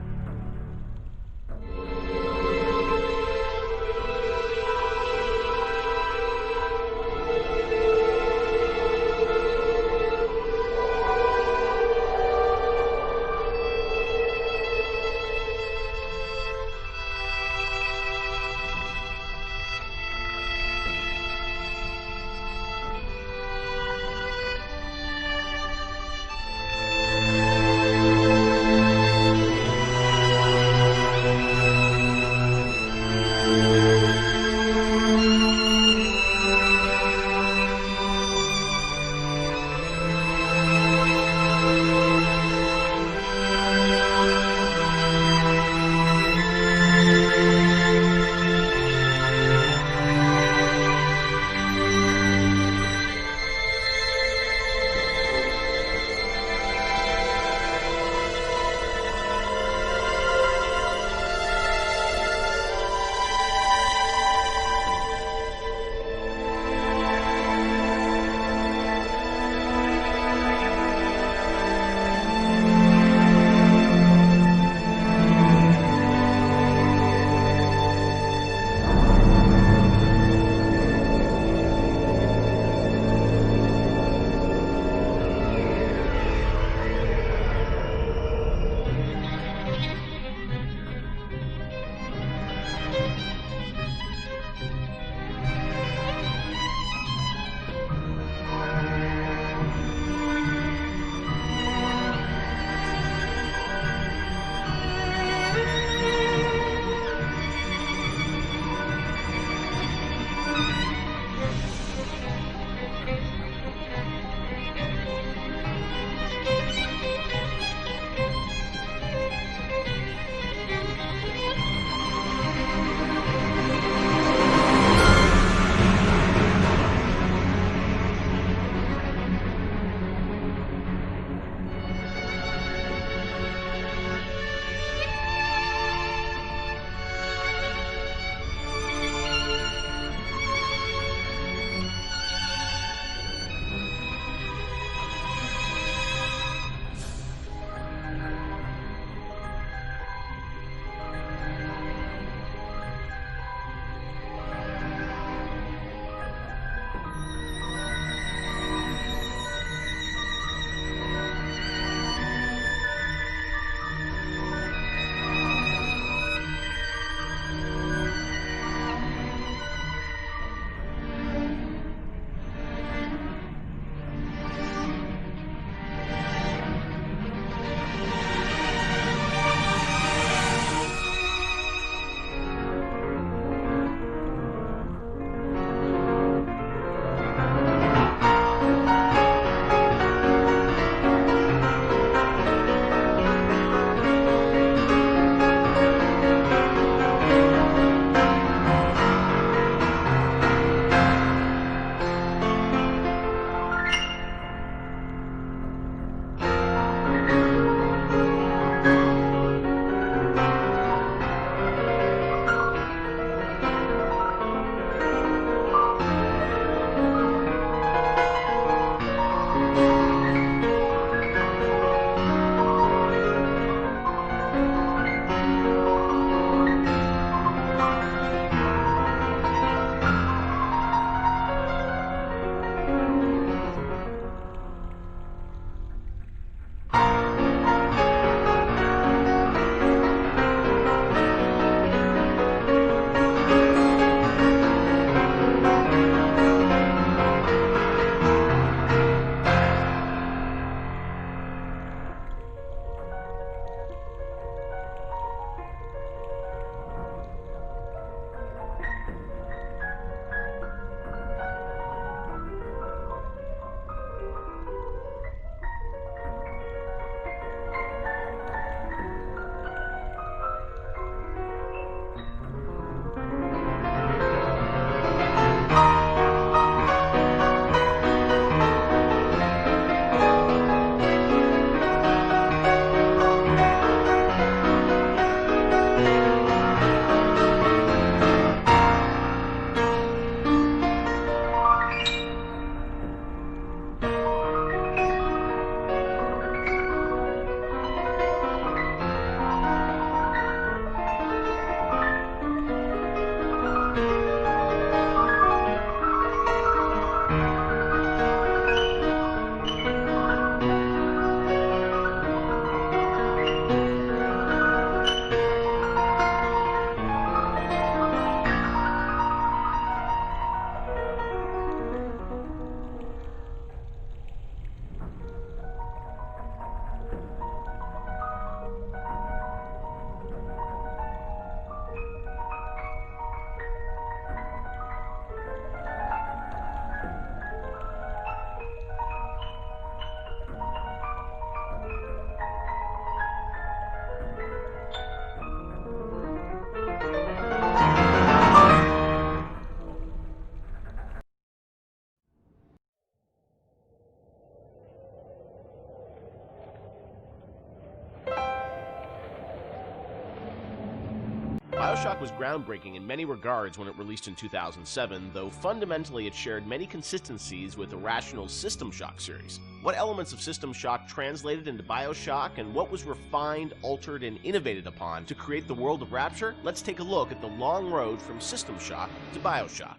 Bioshock was groundbreaking in many regards when it released in 2007, though fundamentally it shared many consistencies with Irrational's System Shock series. What elements of System Shock translated into Bioshock, and what was refined, altered, and innovated upon to create the world of Rapture? Let's take a look at the long road from System Shock to Bioshock.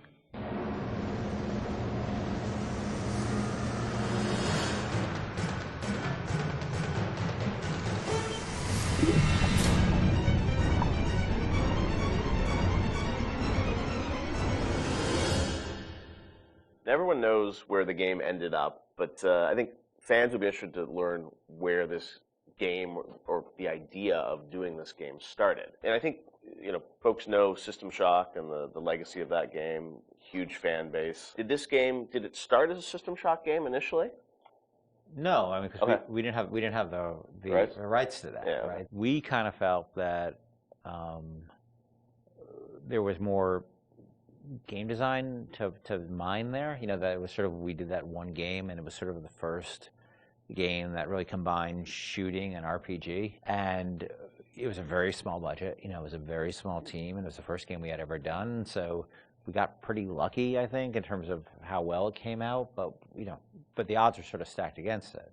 Everyone knows where the game ended up, but I think fans would be interested to learn where this game or the idea of doing this game started. And I think, you know, folks know System Shock and the legacy of that game, huge fan base. Did it start as a System Shock game initially? No, I mean, because we didn't have the rights to that, Yeah. right? We kind of felt that there was more game design to mine there. You know, that it was sort of, we did that one game, and it was sort of the first game that really combined shooting and RPG. And it was a very small budget. You know, it was a very small team, and it was the first game we had ever done. So we got pretty lucky, I think, in terms of how well it came out. But but the odds were sort of stacked against it.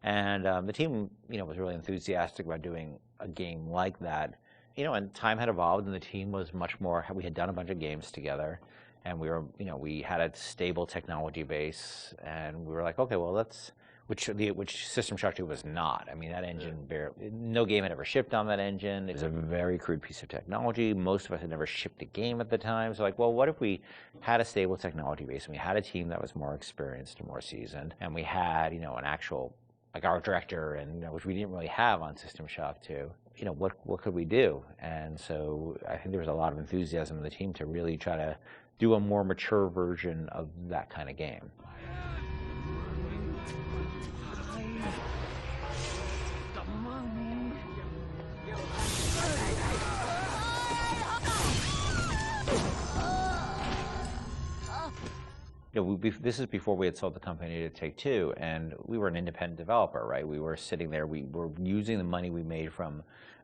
And the team, you know, was really enthusiastic about doing a game like that. You know, and time had evolved, and the team was much more. We had done a bunch of games together, and we were, you know, we had a stable technology base, and we were like, okay, well, which System Shock 2 was not. I mean, that engine, no game had ever shipped on that engine. It was a very crude piece of technology. Most of us had never shipped a game at the time. So like, well, what if we had a stable technology base, and we had a team that was more experienced and more seasoned, and we had, you know, an actual, like, art director, and, you know, which we didn't really have on System Shock 2. You know, what could we do? And so I think there was a lot of enthusiasm in the team to really try to do a more mature version of that kind of game. You know, this is before we had sold the company to Take-Two, and we were an independent developer, right? We were sitting there, we were using the money we made from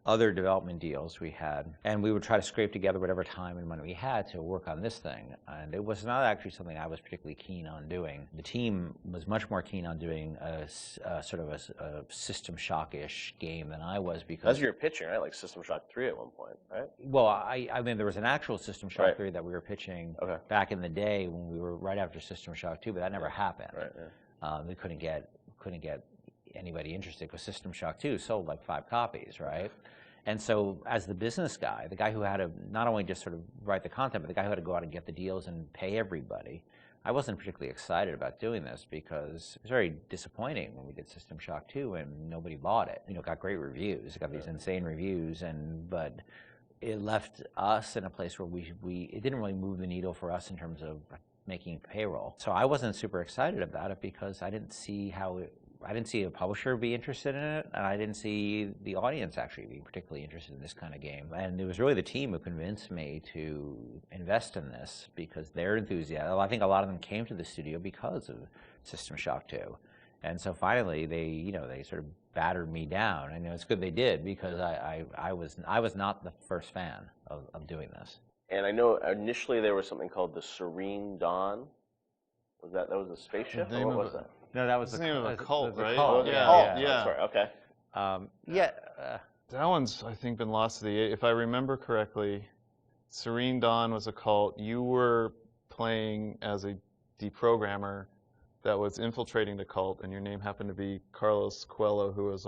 other development deals we had, and we would try to scrape together whatever time and money we had to work on this thing. And it was not actually something I was particularly keen on doing. The team was much more keen on doing a sort of a System Shock-ish game than I was, because... As you were pitching, right? Like System Shock 3 at one point, right? Well, I mean, there was an actual System Shock 3 that we were pitching back in the day when we were right after System Shock 2, but that never happened. Right, yeah. We couldn't get anybody interested, because System Shock 2 sold like 5 copies, right? And so as the business guy, the guy who had to not only just sort of write the content, but the guy who had to go out and get the deals and pay everybody, I wasn't particularly excited about doing this, because it was very disappointing when we did System Shock 2 and nobody bought it. You know, it got great reviews. It got these insane reviews, but it left us in a place where it didn't really move the needle for us in terms of making payroll. So I wasn't super excited about it, because I didn't see I didn't see a publisher be interested in it, and I didn't see the audience actually being particularly interested in this kind of game. And it was really the team who convinced me to invest in this, because their enthusiasm. I think a lot of them came to the studio because of System Shock 2. And so finally, they sort of battered me down. And it's good they did, because I was not the first fan of doing this. And I know initially there was something called the Serene Dawn. That was a spaceship, or what was that? No, that was the name of a cult, right? Cult. Yeah. That's right. Okay. That one's, I think, been lost to the... If I remember correctly, Serene Dawn was a cult. You were playing as a deprogrammer that was infiltrating the cult, and your name happened to be Carlos Coelho, who was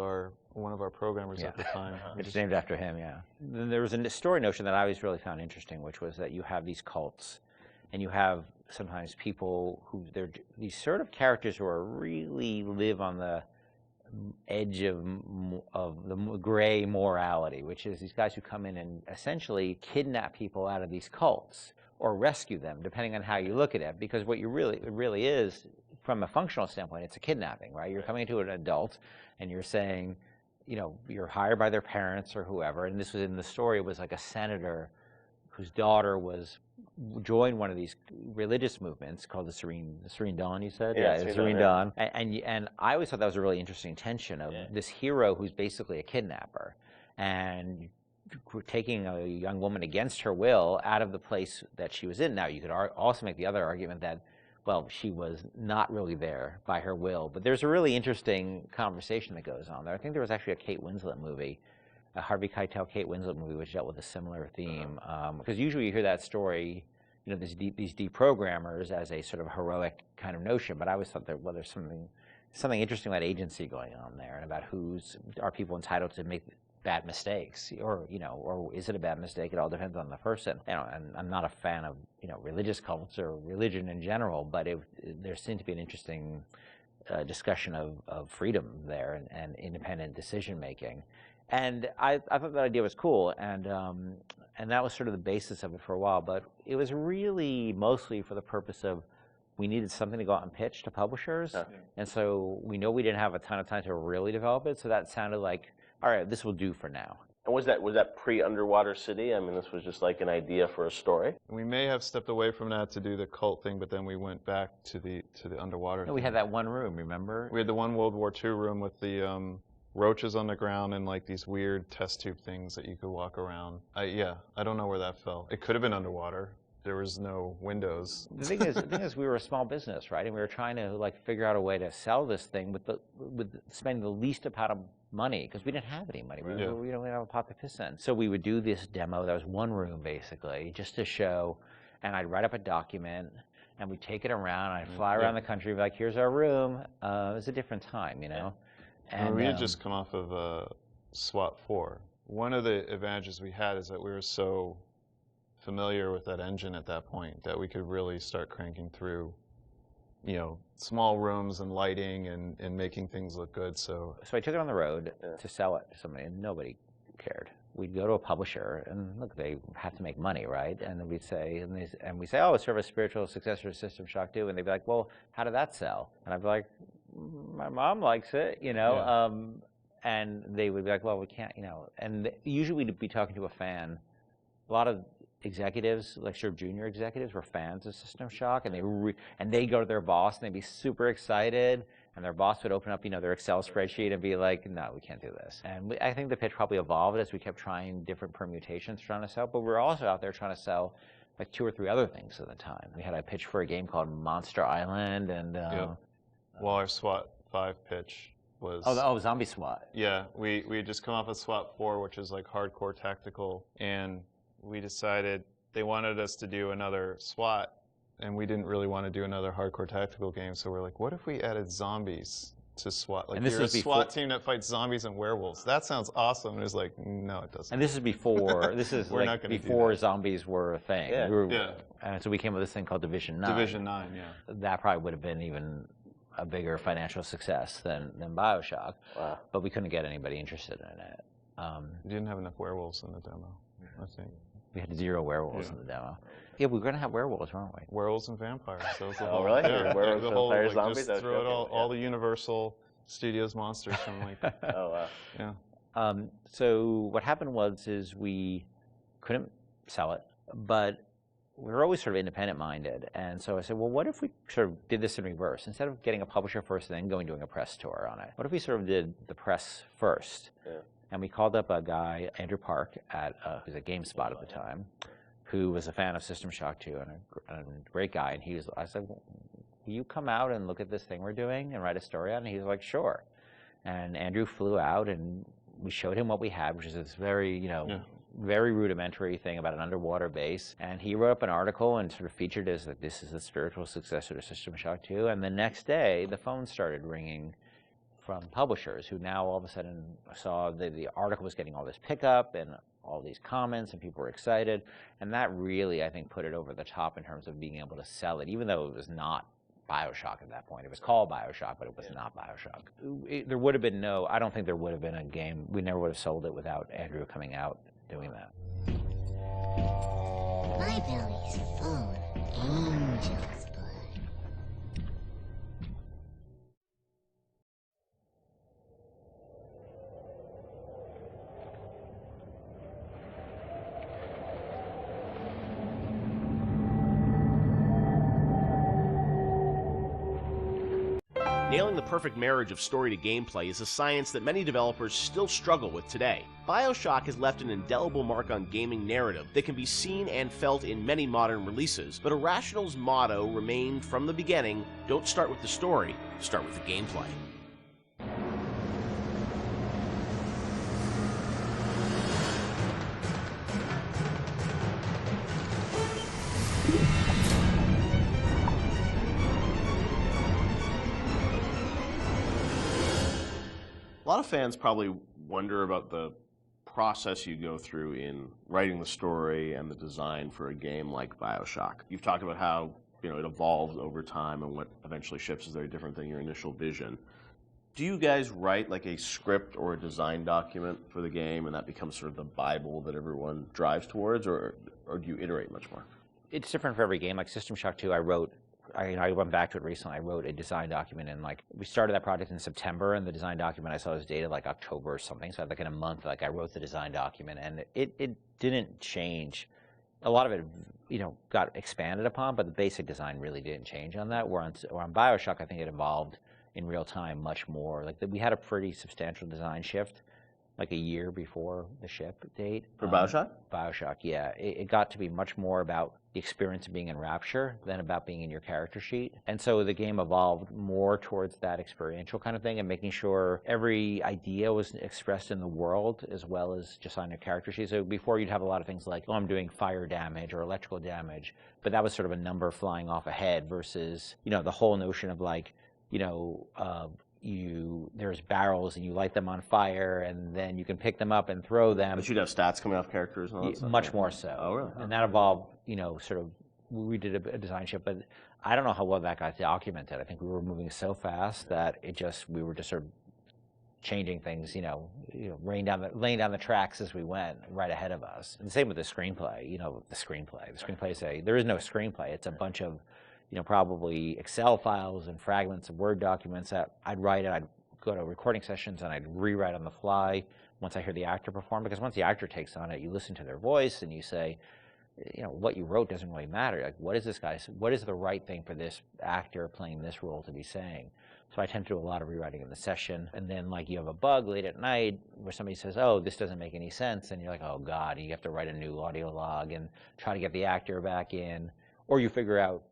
one of our programmers at the time. It's named after him, yeah. Then there was a story notion that I always really found interesting, which was that you have these cults, and you have sometimes people who they're these sort of characters who are really live on the edge of the gray morality, which is these guys who come in and essentially kidnap people out of these cults or rescue them, depending on how you look at it. Because what it really is, from a functional standpoint, it's a kidnapping, right? You're coming to an adult and you're saying, you're hired by their parents or whoever. And this was in the story, it was like a senator whose daughter joined one of these religious movements called the Serene Dawn, you said? Yeah, Serene Dawn. And I always thought that was a really interesting tension of this hero who's basically a kidnapper. And taking a young woman against her will out of the place that she was in. Now, you could also make the other argument that, well, she was not really there by her will. But there's a really interesting conversation that goes on there. I think there was actually a Kate Winslet movie, a Harvey Keitel Kate Winslet movie, which dealt with a similar theme. Because usually you hear that story, you know, these deprogrammers as a sort of heroic kind of notion. But I always thought that, well, there's something interesting about agency going on there, and about are people entitled to make bad mistakes, or is it a bad mistake? It all depends on the person. You know, and I'm not a fan of religious cults or religion in general, but there seemed to be an interesting discussion of freedom there and independent decision making, and I thought that idea was cool, and that was sort of the basis of it for a while. But it was really mostly for the purpose of we needed something to go out and pitch to publishers, and so we know we didn't have a ton of time to really develop it. So that sounded like, all right, this will do for now. And was that pre-Underwater City? I mean, this was just like an idea for a story. We may have stepped away from that to do the cult thing, but then we went back to the underwater. No, we had that one room, remember? We had the one World War II room with the roaches on the ground and like these weird test tube things that you could walk around. I don't know where that fell. It could have been underwater. There was no windows. The thing is, we were a small business, right? And we were trying to like figure out a way to sell this thing with spending the least amount of money, because we didn't have any money. We don't have a pot to piss in. So we would do this demo. That was one room basically, just to show. And I'd write up a document, and we'd take it around. And I'd fly around the country, be like, "Here's our room." It was a different time, you know. And we had just come off of SWAT 4. One of the advantages we had is that we were so familiar with that engine at that point that we could really start cranking through, small rooms and lighting and making things look good. So I took it on the road to sell it to somebody, and nobody cared. We'd go to a publisher, and look, they have to make money, right? And then we'd say, and we say, oh, it's sort of a spiritual successor to System Shock 2, and they'd be like, well, how did that sell? And I'd be like, my mom likes it, and they would be like, well, we can't, and usually we'd be talking to a fan. A lot of executives, like sort of junior executives, were fans of System Shock, and they'd go to their boss and they'd be super excited, and their boss would open up, their Excel spreadsheet and be like, no, we can't do this. And I think the pitch probably evolved as we kept trying different permutations trying to sell, but we were also out there trying to sell like 2 or 3 other things at the time. We had a pitch for a game called Monster Island, and well, our SWAT 5 pitch was Zombie SWAT. Yeah, we had just come off of SWAT 4, which is like hardcore tactical, and we decided they wanted us to do another SWAT, and we didn't really want to do another hardcore tactical game, so we're like, what if we added zombies to SWAT? Like, you're a SWAT team that fights zombies and werewolves. That sounds awesome. And it was like, no, it doesn't. And this is before, before zombies were a thing. Yeah. And so we came with this thing called Division 9. Division 9, yeah. That probably would have been even a bigger financial success than Bioshock. Wow. But we couldn't get anybody interested in it. You didn't have enough werewolves in the demo, I think. We had 0 werewolves in the demo. Yeah, we were going to have werewolves, weren't we? Werewolves and vampires. That was the whole, really? Yeah, werewolves, the whole, vampires, like, zombies? just throw it all the Universal Studios monsters from like... Oh, wow. Yeah. So what happened was we couldn't sell it, but we were always sort of independent-minded. And so I said, well, what if we sort of did this in reverse? Instead of getting a publisher first and then doing a press tour on it, what if we sort of did the press first? Yeah. And we called up a guy, Andrew Park, who's at GameSpot at the time, who was a fan of System Shock 2 and a great guy. And I said, well, will you come out and look at this thing we're doing and write a story on it? And he was like, sure. And Andrew flew out, and we showed him what we had, which is this very, very rudimentary thing about an underwater base. And he wrote up an article and sort of featured as that this is the spiritual successor to System Shock 2. And the next day, the phone started ringing from publishers who now all of a sudden saw the article was getting all this pickup and all these comments, and people were excited. And that really, I think, put it over the top in terms of being able to sell it, even though it was not Bioshock at that point. It was called Bioshock, but it was not Bioshock. There would have been I don't think there would have been a game. We never would have sold it without Andrew coming out doing that. My belly's full of angel's blood. Nailing the perfect marriage of story to gameplay is a science that many developers still struggle with today. Bioshock has left an indelible mark on gaming narrative that can be seen and felt in many modern releases, but Irrational's motto remained from the beginning: don't start with the story, start with the gameplay. A lot of fans probably wonder about the process you go through in writing the story and the design for a game like Bioshock. You've talked about how it evolves over time and what eventually ships is very different than your initial vision. Do you guys write like a script or a design document for the game and that becomes sort of the Bible that everyone drives towards, or do you iterate much more? It's different for every game. Like System Shock 2, I went back to it recently. I wrote a design document, and we started that project in September, and the design document I saw was dated like October or something. So in a month, I wrote the design document, and it didn't change. A lot of it, got expanded upon, but the basic design really didn't change on that. Where on Bioshock, I think it evolved in real time much more. We had a pretty substantial design shift, like a year before the ship date. For Bioshock? Bioshock, yeah. It got to be much more about the experience of being in Rapture than about being in your character sheet. And so the game evolved more towards that experiential kind of thing and making sure every idea was expressed in the world as well as just on your character sheet. So before you'd have a lot of things like, I'm doing fire damage or electrical damage, but that was sort of a number flying off ahead versus, the whole notion of there's barrels and you light them on fire and then you can pick them up and throw them. But you'd have stats coming off characters and all that stuff? Much more so. Oh, really? And that evolved, we did a design shift, but I don't know how well that got documented. I think we were moving so fast that we were just sort of changing things, laying down the tracks as we went right ahead of us. And the same with the screenplay, the screenplay there is no screenplay. It's a bunch of probably Excel files and fragments of Word documents that I'd write it. I'd go to recording sessions and I'd rewrite on the fly once I hear the actor perform, because once the actor takes on it, you listen to their voice and you say, what you wrote doesn't really matter. What is the right thing for this actor playing this role to be saying? So I tend to do a lot of rewriting in the session. And then you have a bug late at night where somebody says, oh, this doesn't make any sense. And you're like, oh God, and you have to write a new audio log and try to get the actor back in. Or you figure out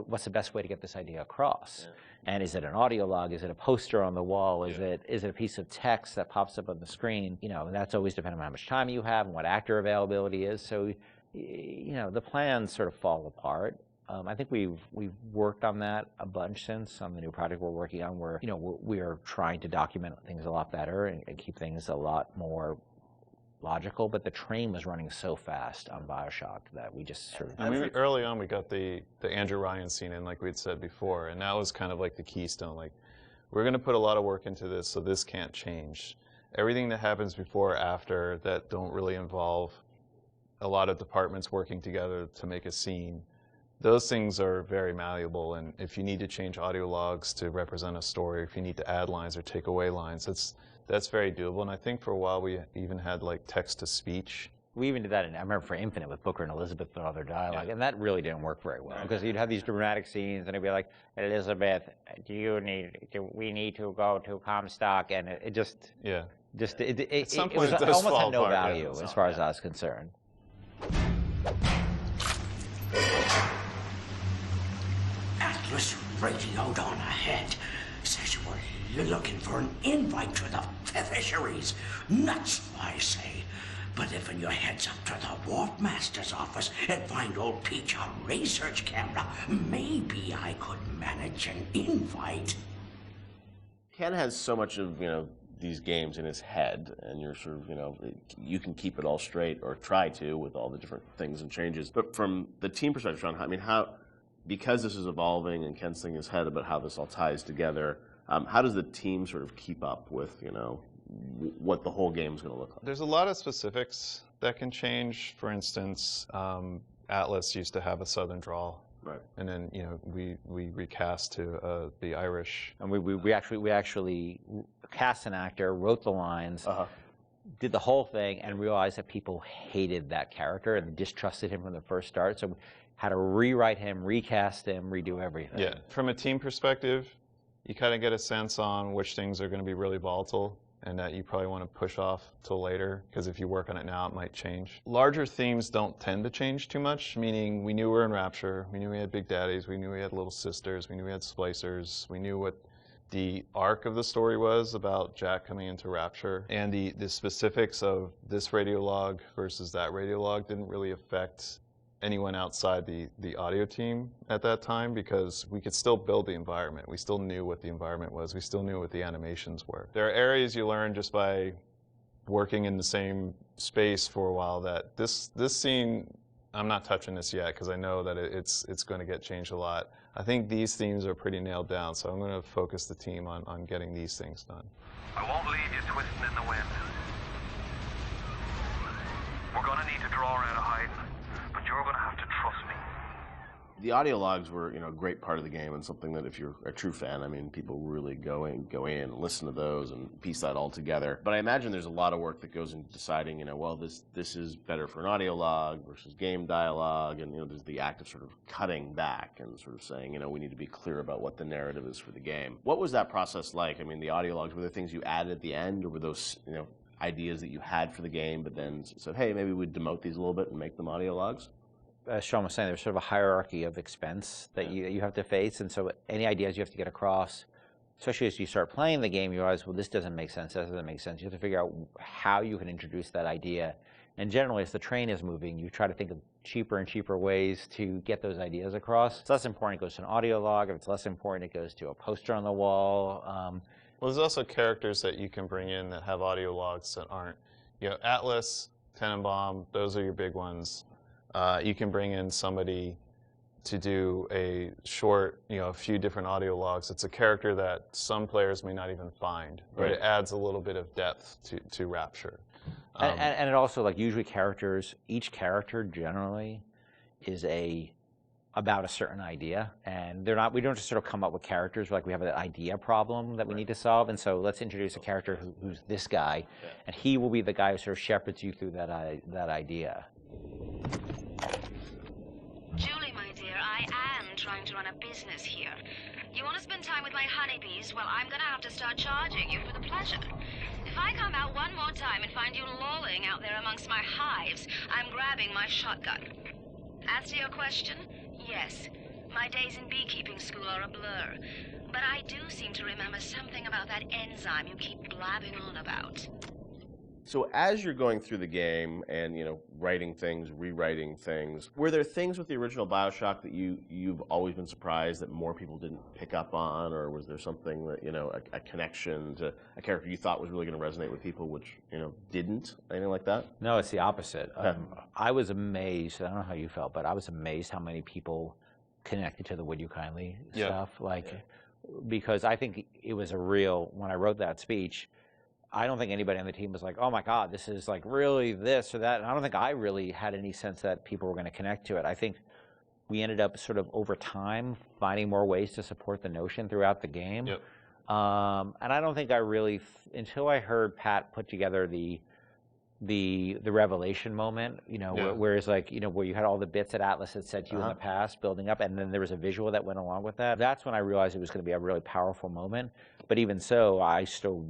what's the best way to get this idea across? Yeah. And is it an audio log? Is it a poster on the wall? Is it a piece of text that pops up on the screen? And that's always dependent on how much time you have and what actor availability is. So, the plans sort of fall apart. I think we've worked on that a bunch since on the new project we're working on, where we are trying to document things a lot better and keep things a lot more logical, but the train was running so fast on Bioshock that we just sort of... early on, we got the Andrew Ryan scene in, like we'd said before, and that was kind of like the keystone. We're going to put a lot of work into this, so this can't change. Everything that happens before or after that don't really involve a lot of departments working together to make a scene, those things are very malleable, and if you need to change audio logs to represent a story, if you need to add lines or take away lines, that's very doable. And I think for a while we even had text-to-speech. We even did that, I remember for Infinite with Booker and Elizabeth and all their dialogue, and that really didn't work very well, because you'd have these dramatic scenes, and it'd be like, Elizabeth, we need to go to Comstock, and it just... Yeah. It almost had no value as far as I was concerned. Atlas radioed on ahead. Says you were looking for an invite to the fisheries. Nuts, I say. But if you heads up to the Wharf Master's office and find old Peach on research camera, maybe I could manage an invite. Ken has so much of, these games in his head, and you're sort of, you can keep it all straight, or try to, with all the different things and changes. But from the team perspective, Sean, because this is evolving and Ken's thinking in his head about how this all ties together, how does the team sort of keep up with, what the whole game is going to look like? There's a lot of specifics that can change. For instance, Atlas used to have a Southern drawl. Right. And then, we recast to the Irish. And we actually cast an actor, wrote the lines, did the whole thing, and realized that people hated that character and distrusted him from the first start. So we had to rewrite him, recast him, redo everything. Yeah. From a team perspective, you kind of get a sense on which things are going to be really volatile and that you probably want to push off till later, because if you work on it now, it might change. Larger themes don't tend to change too much, meaning we knew we were in Rapture, we knew we had Big Daddies, we knew we had Little Sisters, we knew we had Splicers, we knew what the arc of the story was about Jack coming into Rapture, and the specifics of this radiolog versus that radiolog didn't really affect anyone outside the audio team at that time, because we could still build the environment. We still knew what the environment was. We still knew what the animations were. There are areas you learn just by working in the same space for a while that this scene, I'm not touching this yet because I know that it's going to get changed a lot. I think these themes are pretty nailed down, so I'm going to focus the team on getting these things done. I won't leave you twisting in the wind. We're gonna need to draw her out of hiding, but you're gonna have to trust me. The audio logs were, a great part of the game, and something that if you're a true fan, I mean, people really go in and listen to those and piece that all together. But I imagine there's a lot of work that goes into deciding, well, this is better for an audio log versus game dialogue, and there's the act of sort of cutting back and sort of saying, we need to be clear about what the narrative is for the game. What was that process like? I mean, the audio logs, were there things you added at the end, or were those, ideas that you had for the game, but then said, hey, maybe we'd demote these a little bit and make them audio logs? As Sean was saying, there's sort of a hierarchy of expense that you have to face, and so any ideas you have to get across, especially as you start playing the game, you realize, well, this doesn't make sense, that doesn't make sense. You have to figure out how you can introduce that idea. And generally, as the train is moving, you try to think of cheaper and cheaper ways to get those ideas across. If it's less important, it goes to an audio log. If it's less important, it goes to a poster on the wall. Well, there's also characters that you can bring in that have audio logs that aren't. Atlas, Tenenbaum, those are your big ones. You can bring in somebody to do a short, a few different audio logs. It's a character that some players may not even find, but it adds a little bit of depth to Rapture. And it also, usually each character generally is about a certain idea, and we don't just sort of come up with characters like we have an idea problem that we need to solve, and so let's introduce a character who's this guy, and he will be the guy who sort of shepherds you through that idea. Julie, my dear, I am trying to run a business here. You want to spend time with my honeybees? Well, I'm gonna have to start charging you for the pleasure. If I come out one more time and find you lolling out there amongst my hives, I'm grabbing my shotgun. As to your question, yes, my days in beekeeping school are a blur, but I do seem to remember something about that enzyme you keep blabbing on about. So as you're going through the game and, writing things, rewriting things, were there things with the original Bioshock that you've always been surprised that more people didn't pick up on, or was there something that, a connection to a character you thought was really going to resonate with people, which, didn't? Anything like that? No, it's the opposite. I was amazed, I don't know how you felt, but I was amazed how many people connected to the Would You Kindly stuff. Because I think it was when I wrote that speech, I don't think anybody on the team was like, oh my God, this is really this or that. And I don't think I really had any sense that people were going to connect to it. I think we ended up sort of over time finding more ways to support the notion throughout the game. Yep. And I don't think I really, until I heard Pat put together the revelation moment, where it's where you had all the bits that Atlas had said to you in the past building up, and then there was a visual that went along with that. That's when I realized it was going to be a really powerful moment. But even so, I still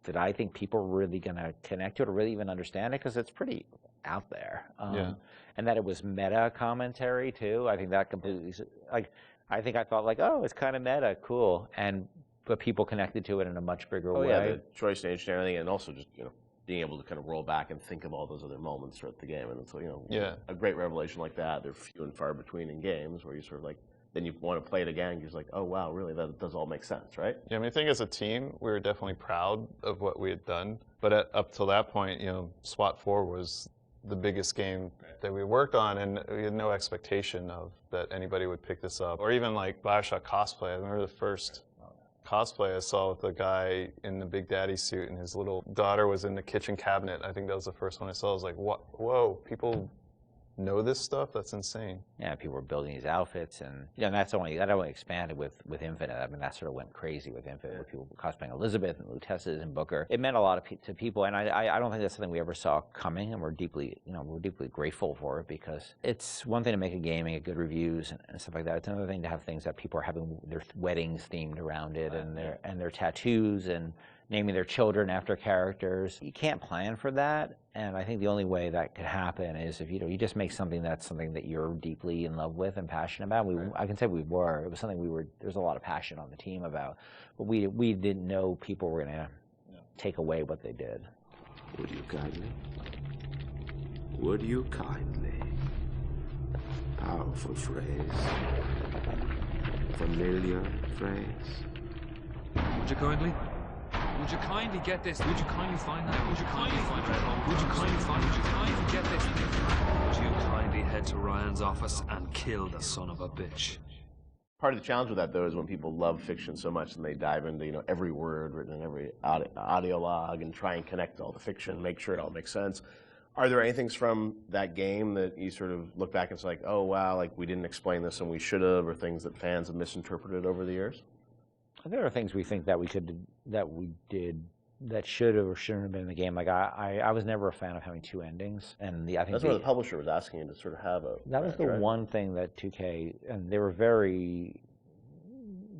did I think people were really going to connect to it or really even understand it? Because it's pretty out there. And that it was meta commentary, too. I think that completely, I thought oh, it's kind of meta, cool. But people connected to it in a much bigger way. Yeah, the choice to age and everything, and also just, being able to kind of roll back and think of all those other moments throughout the game. And so, a great revelation like that, they're few and far between in games where you sort of then you want to play it again, you're just oh wow, really, that does all make sense, right? Yeah, I think as a team, we were definitely proud of what we had done. But up till that point, SWAT 4 was the biggest game that we worked on, and we had no expectation of that anybody would pick this up. Or even Bioshock cosplay. I remember the first cosplay I saw with the guy in the Big Daddy suit, and his little daughter was in the kitchen cabinet. I think that was the first one I saw. I was like, whoa, people know this stuff. That's insane. Yeah, people were building these outfits, and that only expanded with Infinite. I mean, that sort of went crazy with Infinite, with people cosplaying Elizabeth and Luteces and Booker. It meant a lot to people, and I don't think that's something we ever saw coming, and we're deeply grateful for it, because it's one thing to make a game and get good reviews and stuff like that. It's another thing to have things that people are having their weddings themed around it, and their tattoos and naming their children after characters. You can't plan for that, and I think the only way that could happen is if you just make something that's something that you're deeply in love with and passionate about. I can say we were. It was something there's a lot of passion on the team about, but we didn't know people were going to take away what they did. Would you kindly? Would you kindly? Powerful phrase. Familiar phrase. Would you kindly? Would you kindly get this? Would you kindly find that? Would you kindly find that? Would you kindly find? Would you kindly get this? Would you kindly head to Ryan's office and kill the son of a bitch? Part of the challenge with that, though, is when people love fiction so much and they dive into every word written in every audio log and try and connect all the fiction, make sure it all makes sense. Are there any things from that game that you sort of look back and say, like, oh wow, like we didn't explain this and we should have, or things that fans have misinterpreted over the years? There are things we think that we did that should have or shouldn't have been in the game. Like I was never a fan of having two endings, and I think that's where the publisher was asking you to sort of have a. That was the one thing that 2K, and they were very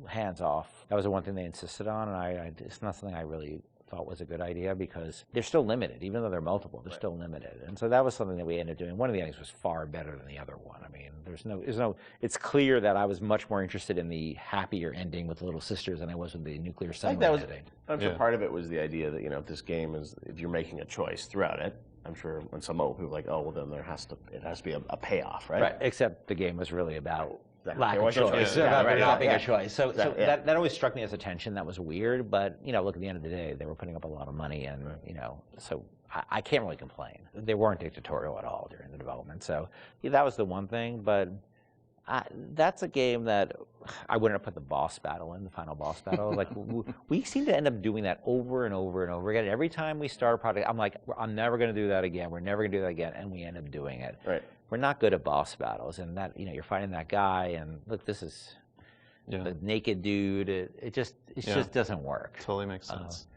hands off. That was the one thing they insisted on, and it's not something I really thought was a good idea, because they're still limited, even though they're multiple. They're still limited, and so that was something that we ended up doing. One of the endings was far better than the other one. I mean, there's no. It's clear that I was much more interested in the happier ending with the little sisters than I was with the nuclear submarine ending. I'm sure part of it was the idea that if this game is, if you're making a choice throughout it, I'm sure when some old people are like, oh well, then it has to be a payoff, right? Right. Except the game was really about lack of of choice. About there not being a choice. So that always struck me as a tension that was weird. But look, at the end of the day, they were putting up a lot of money, and so I can't really complain. They weren't dictatorial at all during the development. So that was the one thing. But that's a game that I wouldn't have put the boss battle in, the final boss battle. Like we seem to end up doing that over and over and over again. Every time we start a project, I'm like, I'm never going to do that again. We're never going to do that again, and we end up doing it. Right. We're not good at boss battles, and that you're fighting that guy, and look, this is the naked dude. It just doesn't work. Totally makes sense.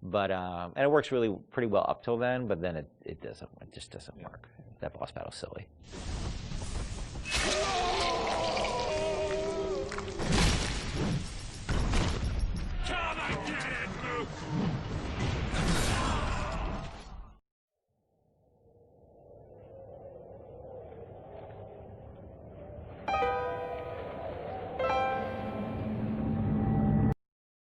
But and it works pretty well up till then, but then it doesn't. It just doesn't work. That boss battle's silly.